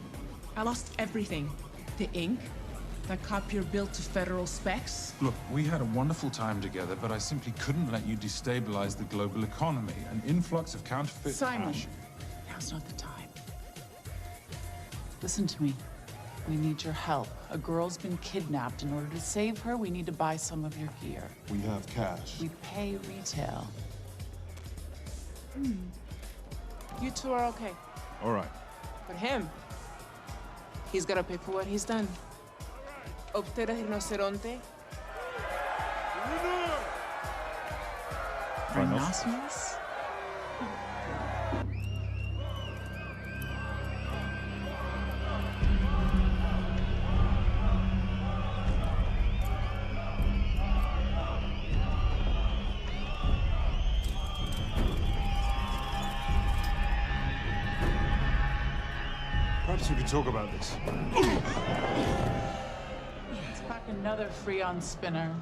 [SPEAKER 13] I lost everything. The ink, that copier built to federal specs.
[SPEAKER 7] Look, we had a wonderful time together, but I simply couldn't let you destabilize the global economy. An influx of counterfeit
[SPEAKER 6] Simon,
[SPEAKER 7] cash.
[SPEAKER 6] now's not the time. Listen to me. We need your help. A girl's been kidnapped. In order to save her, we need to buy some of your gear.
[SPEAKER 5] We have cash.
[SPEAKER 6] We pay retail.
[SPEAKER 13] You two are okay.
[SPEAKER 7] All right.
[SPEAKER 13] But him, he's gotta pay for what he's done. Obtera rinoceronte.
[SPEAKER 6] Rhinoceros?
[SPEAKER 7] Perhaps we could talk about this.
[SPEAKER 6] Let's pack another Freon spinner,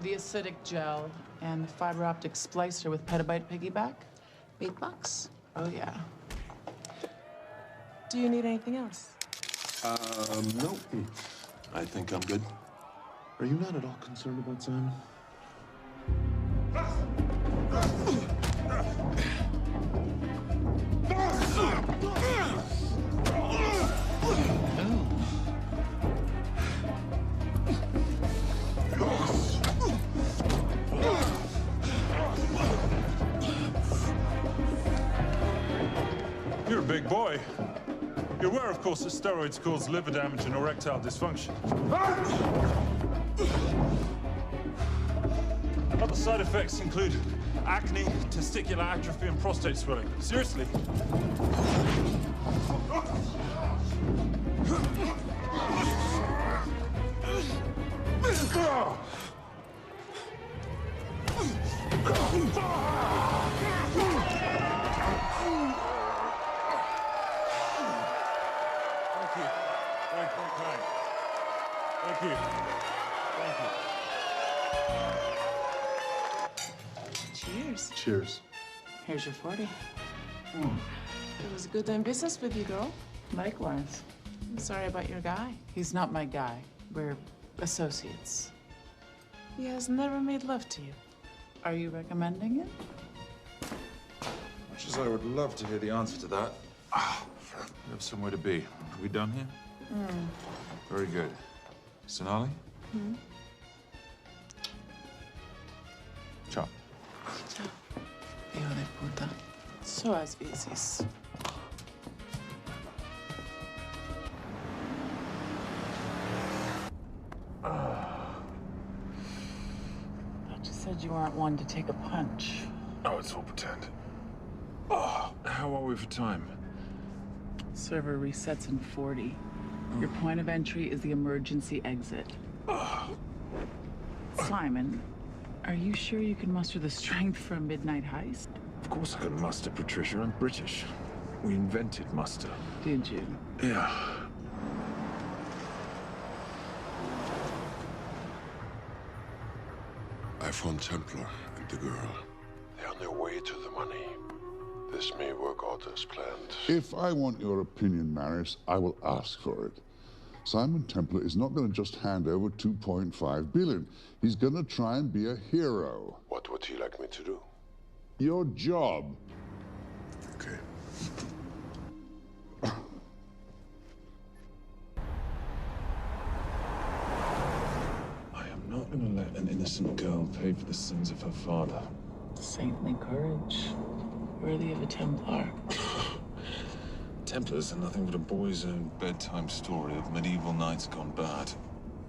[SPEAKER 6] the acidic gel, and the fiber optic splicer with petabyte piggyback. $8? Oh, yeah.
[SPEAKER 13] Do you need anything else?
[SPEAKER 5] No. I think I'm good. Are you not at all concerned about Simon?
[SPEAKER 7] You're a big boy. You're aware, of course, that steroids cause liver damage and erectile dysfunction. Other side effects include acne, testicular atrophy, and prostate swelling. Seriously. Thank you.
[SPEAKER 6] Cheers.
[SPEAKER 5] Cheers.
[SPEAKER 6] Here's your 40.
[SPEAKER 13] It was a good doing business with you, girl.
[SPEAKER 6] Likewise.
[SPEAKER 13] I'm sorry about your guy.
[SPEAKER 6] He's not my guy. We're associates.
[SPEAKER 13] He has never made love to you.
[SPEAKER 6] Are you recommending it?
[SPEAKER 7] Much as I would love to hear the answer to that. We have somewhere to be. Are we done here? Very good. Sonali? Ciao.
[SPEAKER 6] Ciao. Hijo de puta. So as veces. Thought you said you weren't one to take a punch.
[SPEAKER 7] Oh, it's all pretend. Oh, how are we for time?
[SPEAKER 6] Server resets in 40. Your point of entry is the emergency exit. Simon, are you sure you can muster the strength for a midnight heist?
[SPEAKER 7] Of course I can muster, Patricia. I'm British. We invented muster.
[SPEAKER 6] Did you?
[SPEAKER 7] Yeah.
[SPEAKER 19] I found Templar and the girl. They're on their way to the money. This may work out as planned.
[SPEAKER 8] If I want your opinion, Maris, I will ask for it. Simon Templar is not going to just hand over 2.5 billion. He's going to try and be a hero.
[SPEAKER 19] What would he like me to do?
[SPEAKER 8] Your job.
[SPEAKER 19] Okay.
[SPEAKER 7] I am not going to let an innocent girl pay for the sins of her father.
[SPEAKER 6] Saintly courage. Worthy of a Templar.
[SPEAKER 7] Templars are nothing but a boy's own bedtime story of medieval knights gone bad.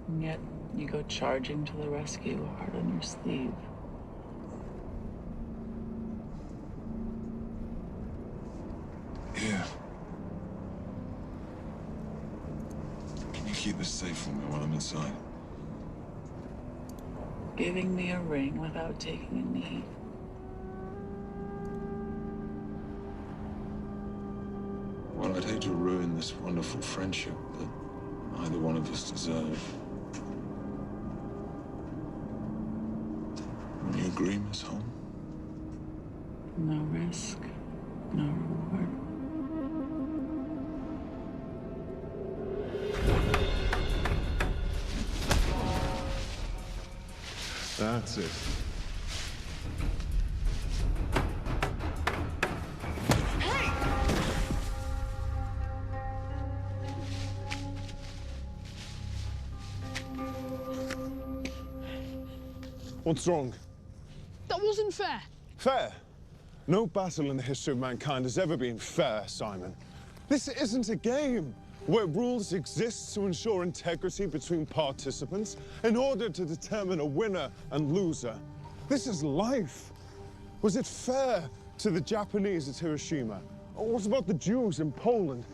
[SPEAKER 6] And yet, you go charging to the rescue, heart on your sleeve.
[SPEAKER 7] Yeah.
[SPEAKER 9] is safe for me while I'm inside?
[SPEAKER 6] Giving me a ring without taking a knee.
[SPEAKER 9] Well, I'd hate to ruin this wonderful friendship that neither one of us deserve. Will you agree, Miss Holmes?
[SPEAKER 6] No risk, no reward.
[SPEAKER 23] That's it. What's wrong?
[SPEAKER 13] That wasn't fair.
[SPEAKER 23] Fair? No battle in the history of mankind has ever been fair, Simon. This isn't a game where rules exist to ensure integrity between participants in order to determine a winner and loser. This is life. Was it fair to the Japanese at Hiroshima? Or what about the Jews in Poland?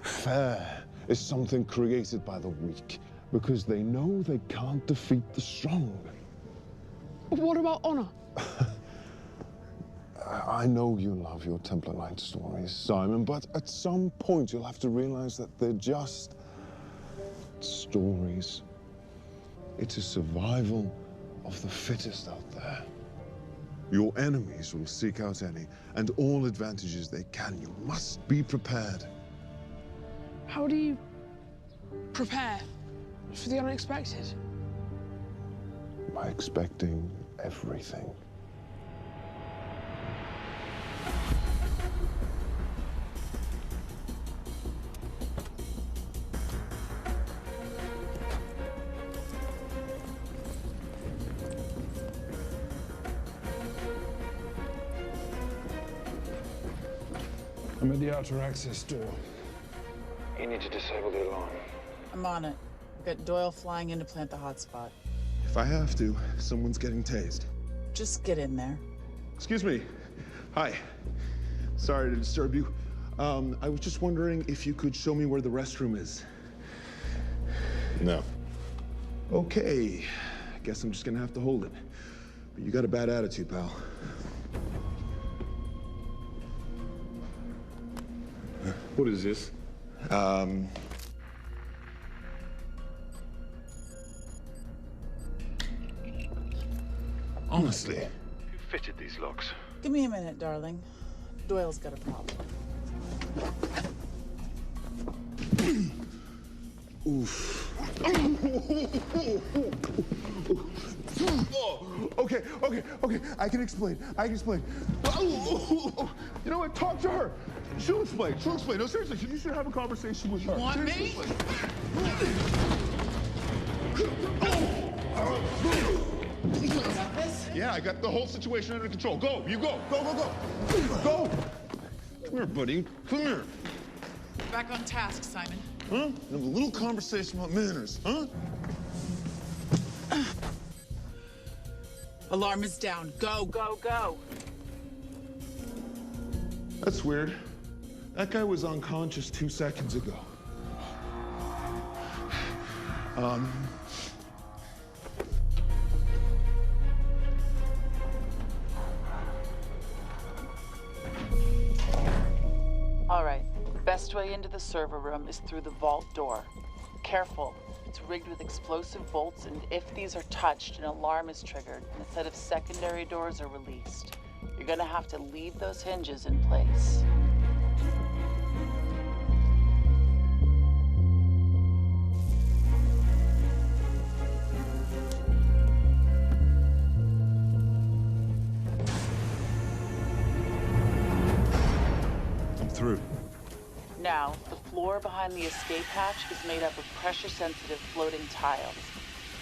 [SPEAKER 23] Fair is something created by the weak because they know they can't defeat the strong.
[SPEAKER 13] What about honor?
[SPEAKER 23] I know you love your Templar Knight stories, Simon, but at some point you'll have to realize that they're just stories. It is survival of the fittest out there. Your enemies will seek out any and all advantages they can. You must be prepared.
[SPEAKER 13] How do you prepare for the unexpected?
[SPEAKER 23] By expecting everything.
[SPEAKER 3] I'm at the outer access door.
[SPEAKER 9] You need to disable the alarm.
[SPEAKER 11] I'm on it. We've got Doyle flying in to plant the hotspot.
[SPEAKER 23] If I have to, someone's getting tased.
[SPEAKER 11] Just get in there.
[SPEAKER 23] Excuse me. Hi. Sorry to disturb you. I was just wondering if you could show me where the restroom is.
[SPEAKER 9] No.
[SPEAKER 23] Okay. I guess I'm just gonna have to hold it. But you got a bad attitude, pal.
[SPEAKER 9] What is this?
[SPEAKER 23] Honestly.
[SPEAKER 9] Who fitted these locks?
[SPEAKER 11] Give me a minute, darling. Doyle's got a problem.
[SPEAKER 23] Oof. Okay. I can explain. You know what? Talk to her. She'll explain. No, seriously, you should have a conversation with her.
[SPEAKER 11] You want me?
[SPEAKER 23] Got this? Yeah, I got the whole situation under control. Go, you go. Go. Go. Come here, buddy. Come here.
[SPEAKER 11] Back on task, Simon.
[SPEAKER 23] Huh? Have a little conversation about manners, huh?
[SPEAKER 11] Alarm is down. Go.
[SPEAKER 23] That's weird. That guy was unconscious 2 seconds ago.
[SPEAKER 6] All right. Best way into the server room is through the vault door. Careful. It's rigged with explosive bolts, and if these are touched, an alarm is triggered, and a set of secondary doors are released. You're gonna have to leave those hinges in place.
[SPEAKER 23] I'm through.
[SPEAKER 6] Now, the floor behind the escape hatch is made up of pressure-sensitive floating tiles.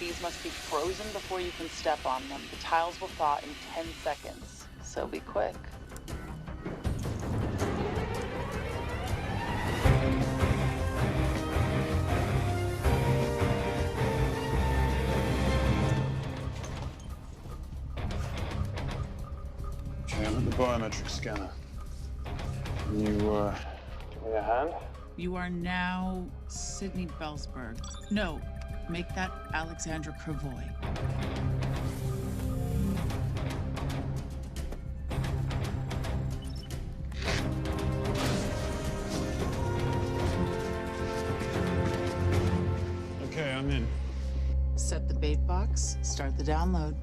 [SPEAKER 6] These must be frozen before you can step on them. The tiles will thaw in 10 seconds, so be quick.
[SPEAKER 3] Okay, I'm at the biometric scanner. Can you give me a hand?
[SPEAKER 11] You are now Sydney Bellsberg. No, make that Alexandra Cravoy.
[SPEAKER 7] Okay, I'm in.
[SPEAKER 11] Set the bait box, start the download.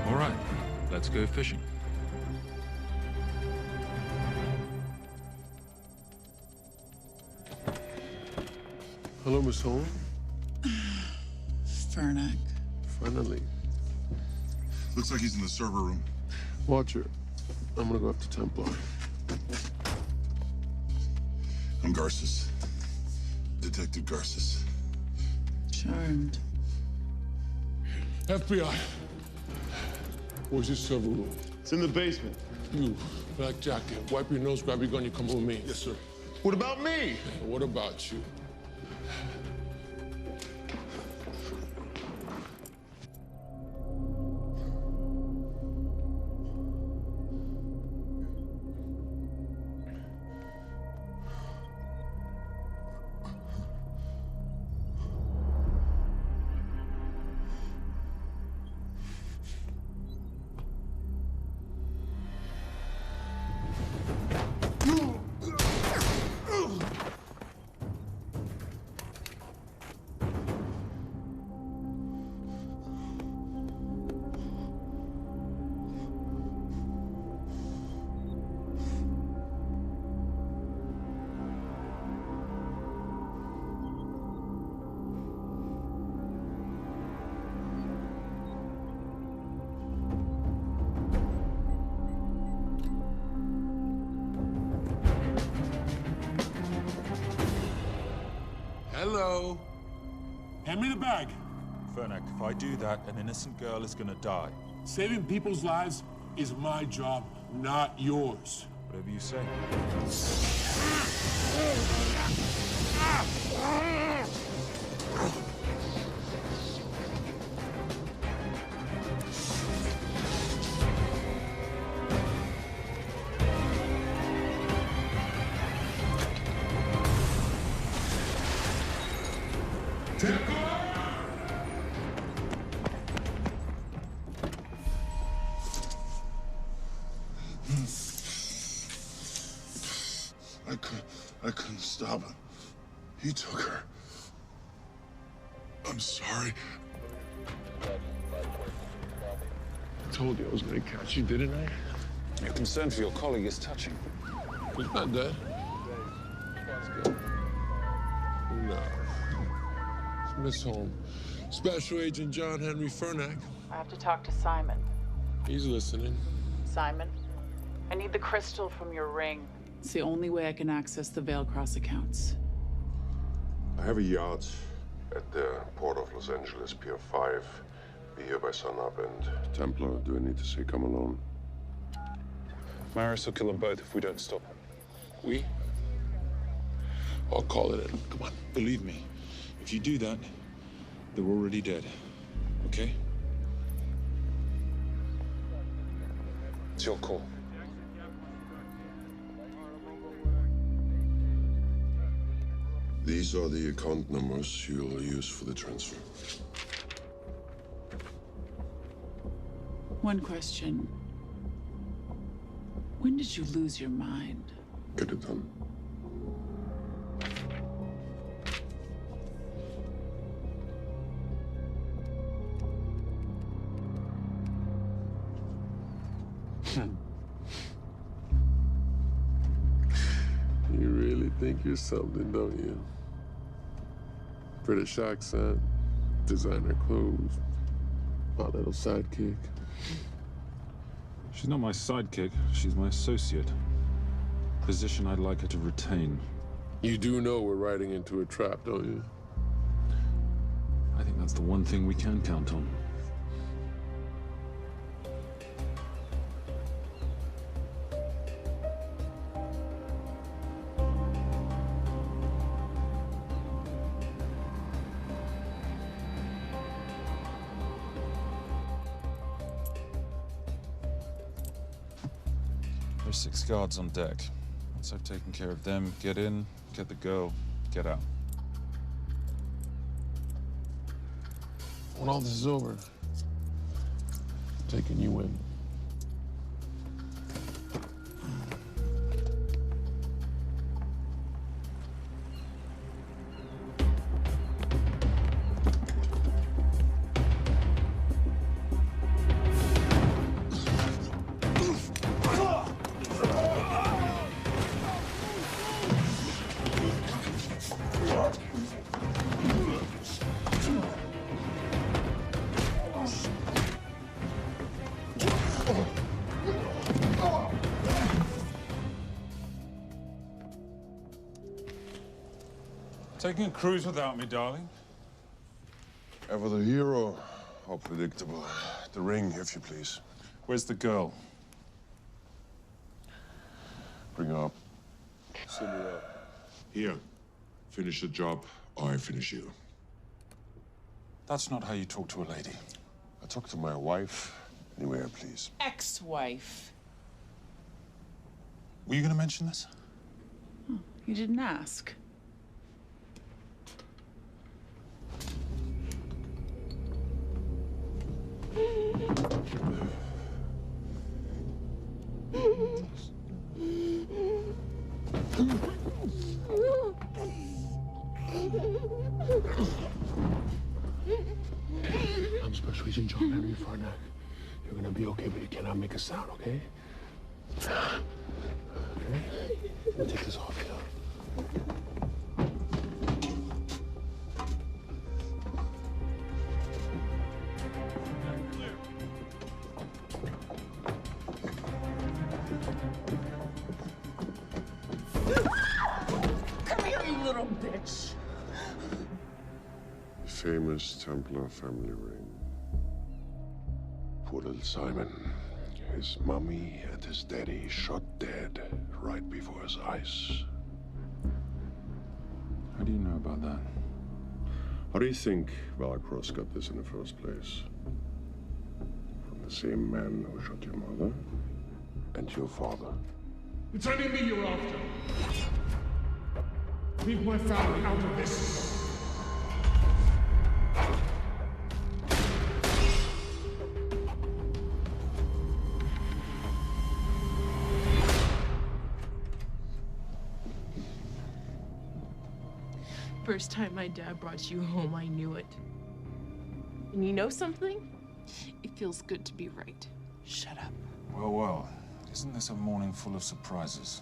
[SPEAKER 9] All right, let's go fishing.
[SPEAKER 19] Hello, Miss Holmes.
[SPEAKER 11] Fernick.
[SPEAKER 19] Finally.
[SPEAKER 3] Looks like he's in the server room.
[SPEAKER 19] Watcher, I'm gonna go after Templar.
[SPEAKER 3] I'm Garces. Detective Garces.
[SPEAKER 11] Charmed.
[SPEAKER 19] FBI. Where's your server room?
[SPEAKER 23] It's in the basement.
[SPEAKER 19] You, black jacket, wipe your nose, grab your gun, you come with me.
[SPEAKER 23] Yes, sir. What about me?
[SPEAKER 19] And what about you? Hello.
[SPEAKER 14] Hand me the bag.
[SPEAKER 9] Fernick, if I do that, an innocent girl is gonna die.
[SPEAKER 14] Saving people's lives is my job, not yours.
[SPEAKER 9] Whatever you say.
[SPEAKER 3] I couldn't stop him. He took her. I'm sorry.
[SPEAKER 19] I told you I was gonna catch you, didn't I?
[SPEAKER 9] Your concern for your colleague is touching.
[SPEAKER 19] He's not dead. No. It's Miss Holmes. Special Agent John Henry Fernick.
[SPEAKER 6] I have to talk to Simon.
[SPEAKER 19] He's listening.
[SPEAKER 6] Simon, I need the crystal from your ring.
[SPEAKER 11] It's the only way I can access the Veilcross accounts.
[SPEAKER 19] I have a yacht at the port of Los Angeles, Pier 5. Be here by sunup, and Templar, do I need to say come alone?
[SPEAKER 9] Maris will kill them both if we don't stop him.
[SPEAKER 19] We? I'll call it in.
[SPEAKER 7] Come on, believe me. If you do that, they're already dead. Okay?
[SPEAKER 9] It's your call.
[SPEAKER 19] These are the account numbers you'll use for the transfer.
[SPEAKER 11] One question. When did you lose your mind?
[SPEAKER 19] Get it done. You really think you're something, don't you? British accent, designer clothes, my little sidekick.
[SPEAKER 7] She's not my sidekick, she's my associate. Position I'd like her to retain.
[SPEAKER 19] You do know we're riding into a trap, don't you?
[SPEAKER 7] I think that's the one thing we can count on. are 6 guards on deck. Once I've taken care of them, get in, get the girl, get out.
[SPEAKER 21] When all this is over, I'm taking you in.
[SPEAKER 7] Taking a cruise without me, darling?
[SPEAKER 19] Ever the hero, how predictable. The ring, if you please.
[SPEAKER 7] Where's the girl?
[SPEAKER 19] Bring her up. Send her up. Here. Finish the job, or I finish you.
[SPEAKER 7] That's not how you talk to a lady.
[SPEAKER 19] I talk to my wife anywhere, please.
[SPEAKER 11] Ex-wife.
[SPEAKER 7] Were you going to mention this?
[SPEAKER 11] You didn't ask.
[SPEAKER 14] I'm Special Agent John Henry Farnack. You're gonna be okay, but you cannot make a sound, okay? Okay? Let me take this off you.
[SPEAKER 11] Come here, you little bitch.
[SPEAKER 19] Famous Templar family ring. Poor little Simon. His mummy and his daddy shot dead right before his eyes.
[SPEAKER 7] How do you know about that?
[SPEAKER 19] How do you think Valacross got this in the first place? From the same man who shot your mother and your father.
[SPEAKER 14] It's only me you're after. Leave my family out of this.
[SPEAKER 10] First time my dad brought you home, I knew it. And you know something? It feels good to be right. Shut up.
[SPEAKER 7] Well, well. Isn't this a morning full of surprises?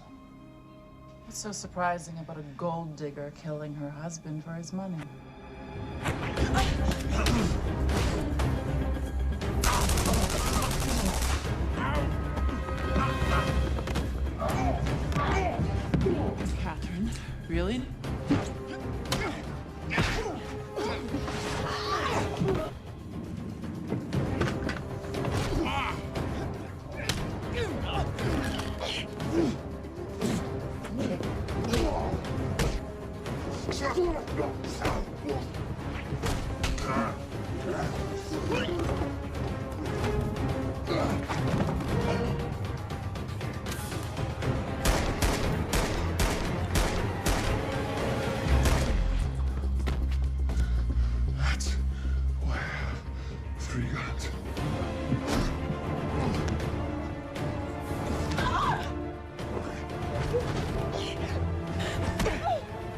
[SPEAKER 11] What's so surprising about a gold digger killing her husband for his money? Catherine, really?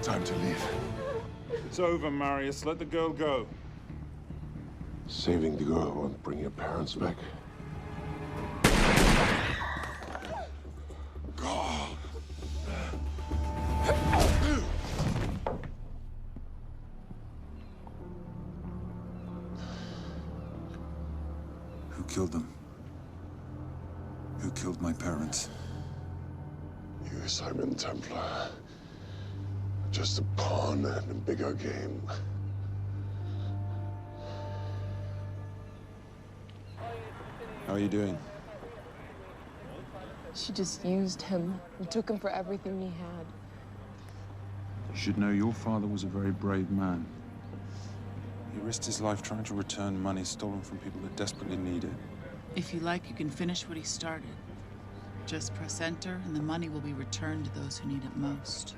[SPEAKER 19] Time to leave.
[SPEAKER 7] It's over, Marius. Let the girl go.
[SPEAKER 19] Saving the girl won't bring your parents back.
[SPEAKER 7] Who killed them? Who killed my parents?
[SPEAKER 19] You, Simon Templar. Just a pawn in a bigger game.
[SPEAKER 7] How are you doing?
[SPEAKER 10] She just used him and took him for everything he had.
[SPEAKER 7] You should know your father was a very brave man. He risked his life trying to return money stolen from people that desperately need it.
[SPEAKER 11] If you like, you can finish what he started. Just press enter, and the money will be returned to those who need it most.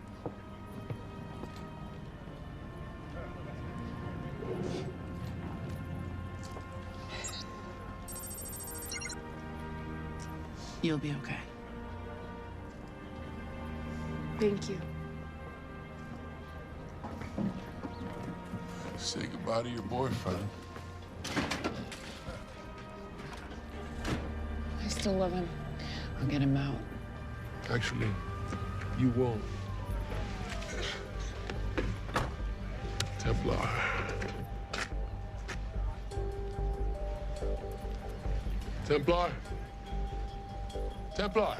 [SPEAKER 11] You'll be okay.
[SPEAKER 13] Thank you.
[SPEAKER 3] Say goodbye to your boyfriend.
[SPEAKER 17] I still love him. I'll get him out.
[SPEAKER 3] Actually, you won't. Templar. Templar. Templar.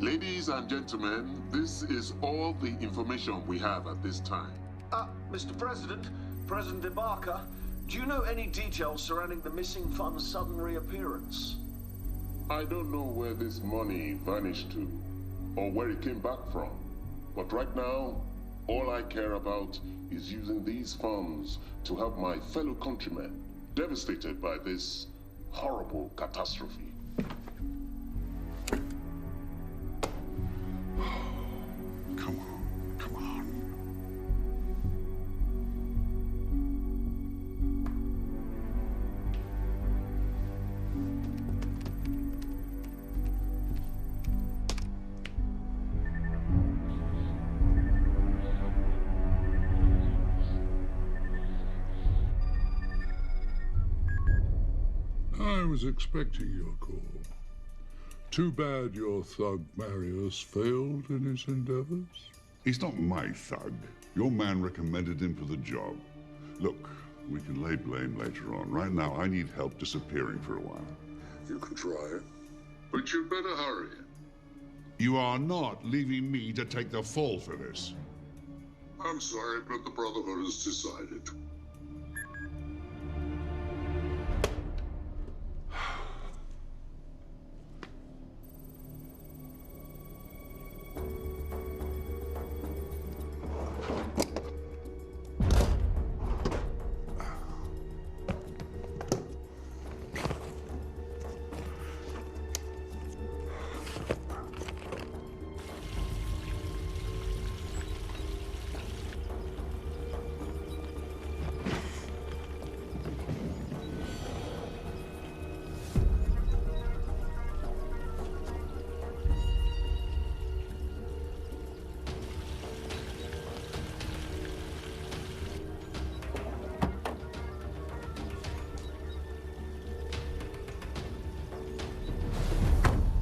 [SPEAKER 1] Ladies and gentlemen, this is all the information we have at this time.
[SPEAKER 16] Mr. President, President Ibaka, do you know any details surrounding the missing fund's sudden reappearance?
[SPEAKER 1] I don't know where this money vanished to, or where it came back from. But right now, all I care about is using these funds to help my fellow countrymen devastated by this horrible catastrophe.
[SPEAKER 8] I was expecting your call. Too bad your thug Marius failed in his endeavors.
[SPEAKER 18] He's not my thug. Your man recommended him for the job. Look, we can lay blame later on. Right now, I need help disappearing for a while.
[SPEAKER 3] You can try it, but you'd better hurry.
[SPEAKER 18] You are not leaving me to take the fall for this.
[SPEAKER 3] I'm sorry, but the Brotherhood has decided.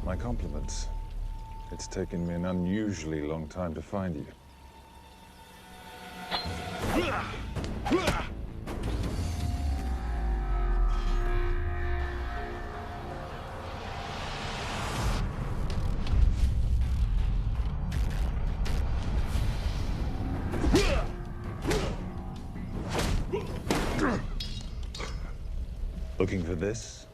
[SPEAKER 9] My compliments. It's taken me an unusually long time to find you. Looking for this?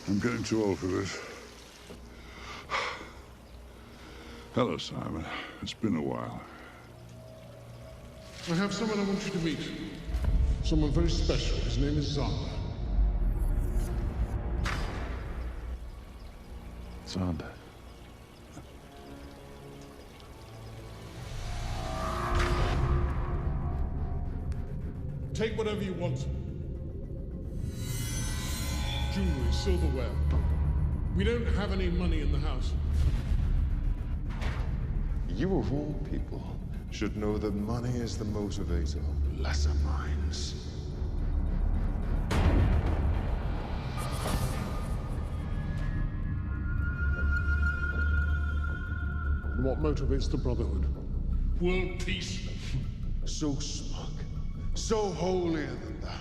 [SPEAKER 8] I'm getting too old for this. Hello, Simon. It's been a while.
[SPEAKER 3] I have someone I want you to meet. Someone very special. His name is Zahn.
[SPEAKER 9] Zander.
[SPEAKER 3] Take whatever you want. Jewelry, silverware. We don't have any money in the house.
[SPEAKER 19] You of all people should know that money is the motivator of lesser minds.
[SPEAKER 3] What motivates the Brotherhood?
[SPEAKER 14] World peace.
[SPEAKER 3] So smug, so holier than thou.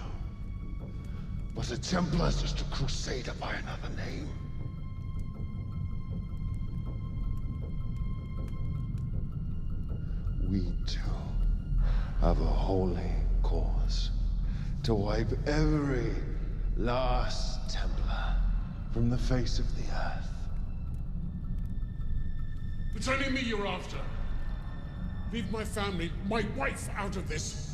[SPEAKER 3] But the Templars just a crusader by another name.
[SPEAKER 20] We too have a holy cause to wipe every last Templar
[SPEAKER 3] from the face of the earth.
[SPEAKER 14] It's only me you're after. Leave my family, my wife, out of this.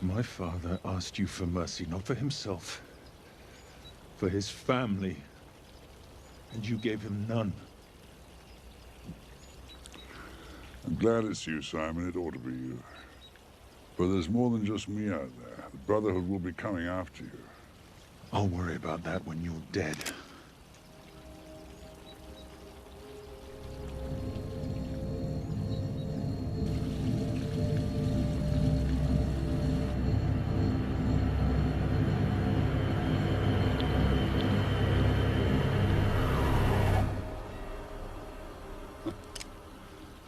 [SPEAKER 2] My father asked you for mercy, not for himself, for his family, and you gave him none.
[SPEAKER 8] I'm glad it's you, Simon. It ought to be you. But there's more than just me out there. The Brotherhood will be coming after you.
[SPEAKER 2] I'll worry about that when you're dead.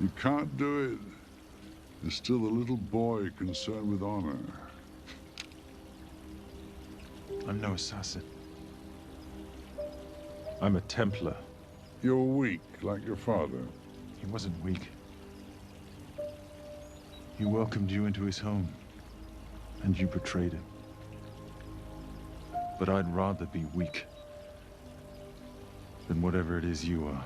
[SPEAKER 8] You can't do it. There's still a little boy concerned with honor.
[SPEAKER 2] I'm no assassin. I'm a Templar.
[SPEAKER 8] You're weak, like your father.
[SPEAKER 2] He wasn't weak. He welcomed you into his home, and you betrayed him. But I'd rather be weak than whatever it is you are.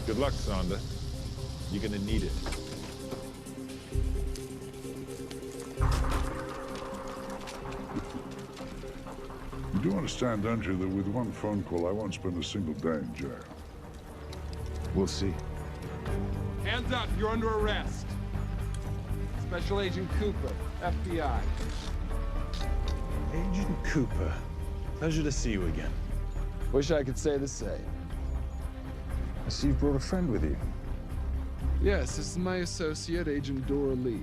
[SPEAKER 7] Good luck, Sander. You're gonna need it.
[SPEAKER 8] You do understand, don't you, that with one phone call, I won't spend a single day in jail.
[SPEAKER 2] We'll see.
[SPEAKER 15] Hands up, you're under arrest. Special Agent Cooper, FBI.
[SPEAKER 2] Agent Cooper, pleasure to see you again.
[SPEAKER 15] Wish I could say the same.
[SPEAKER 2] I see you brought a friend with you.
[SPEAKER 15] Yes, this is my associate, Agent Dora Lee.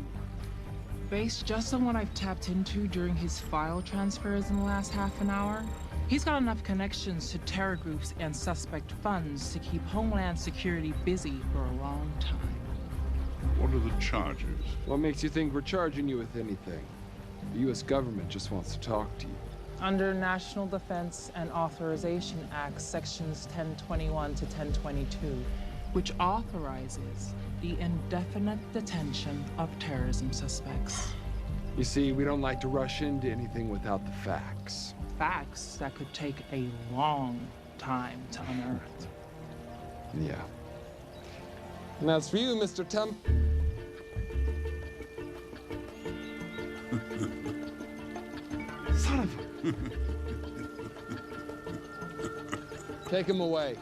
[SPEAKER 10] Based just on what I've tapped into during his file transfers in the last half an hour, he's got enough connections to terror groups and suspect funds to keep Homeland Security busy for a long time.
[SPEAKER 8] What are the charges?
[SPEAKER 15] What makes you think we're charging you with anything? The U.S. government just wants to talk to you.
[SPEAKER 11] Under National Defense and Authorization Act, sections 1021 to 1022,
[SPEAKER 10] which authorizes the indefinite detention of terrorism suspects.
[SPEAKER 15] You see, we don't like to rush into anything without the facts.
[SPEAKER 10] Facts that could take a long time to unearth.
[SPEAKER 15] Yeah. And as for you, Mr. Son of a... Take him away.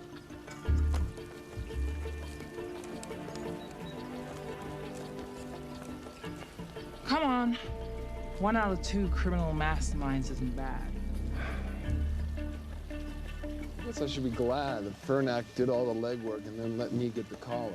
[SPEAKER 10] Come on. 1 out of 2 criminal masterminds isn't bad.
[SPEAKER 15] I guess I should be glad that Fernak did all the legwork and then let me get the collar.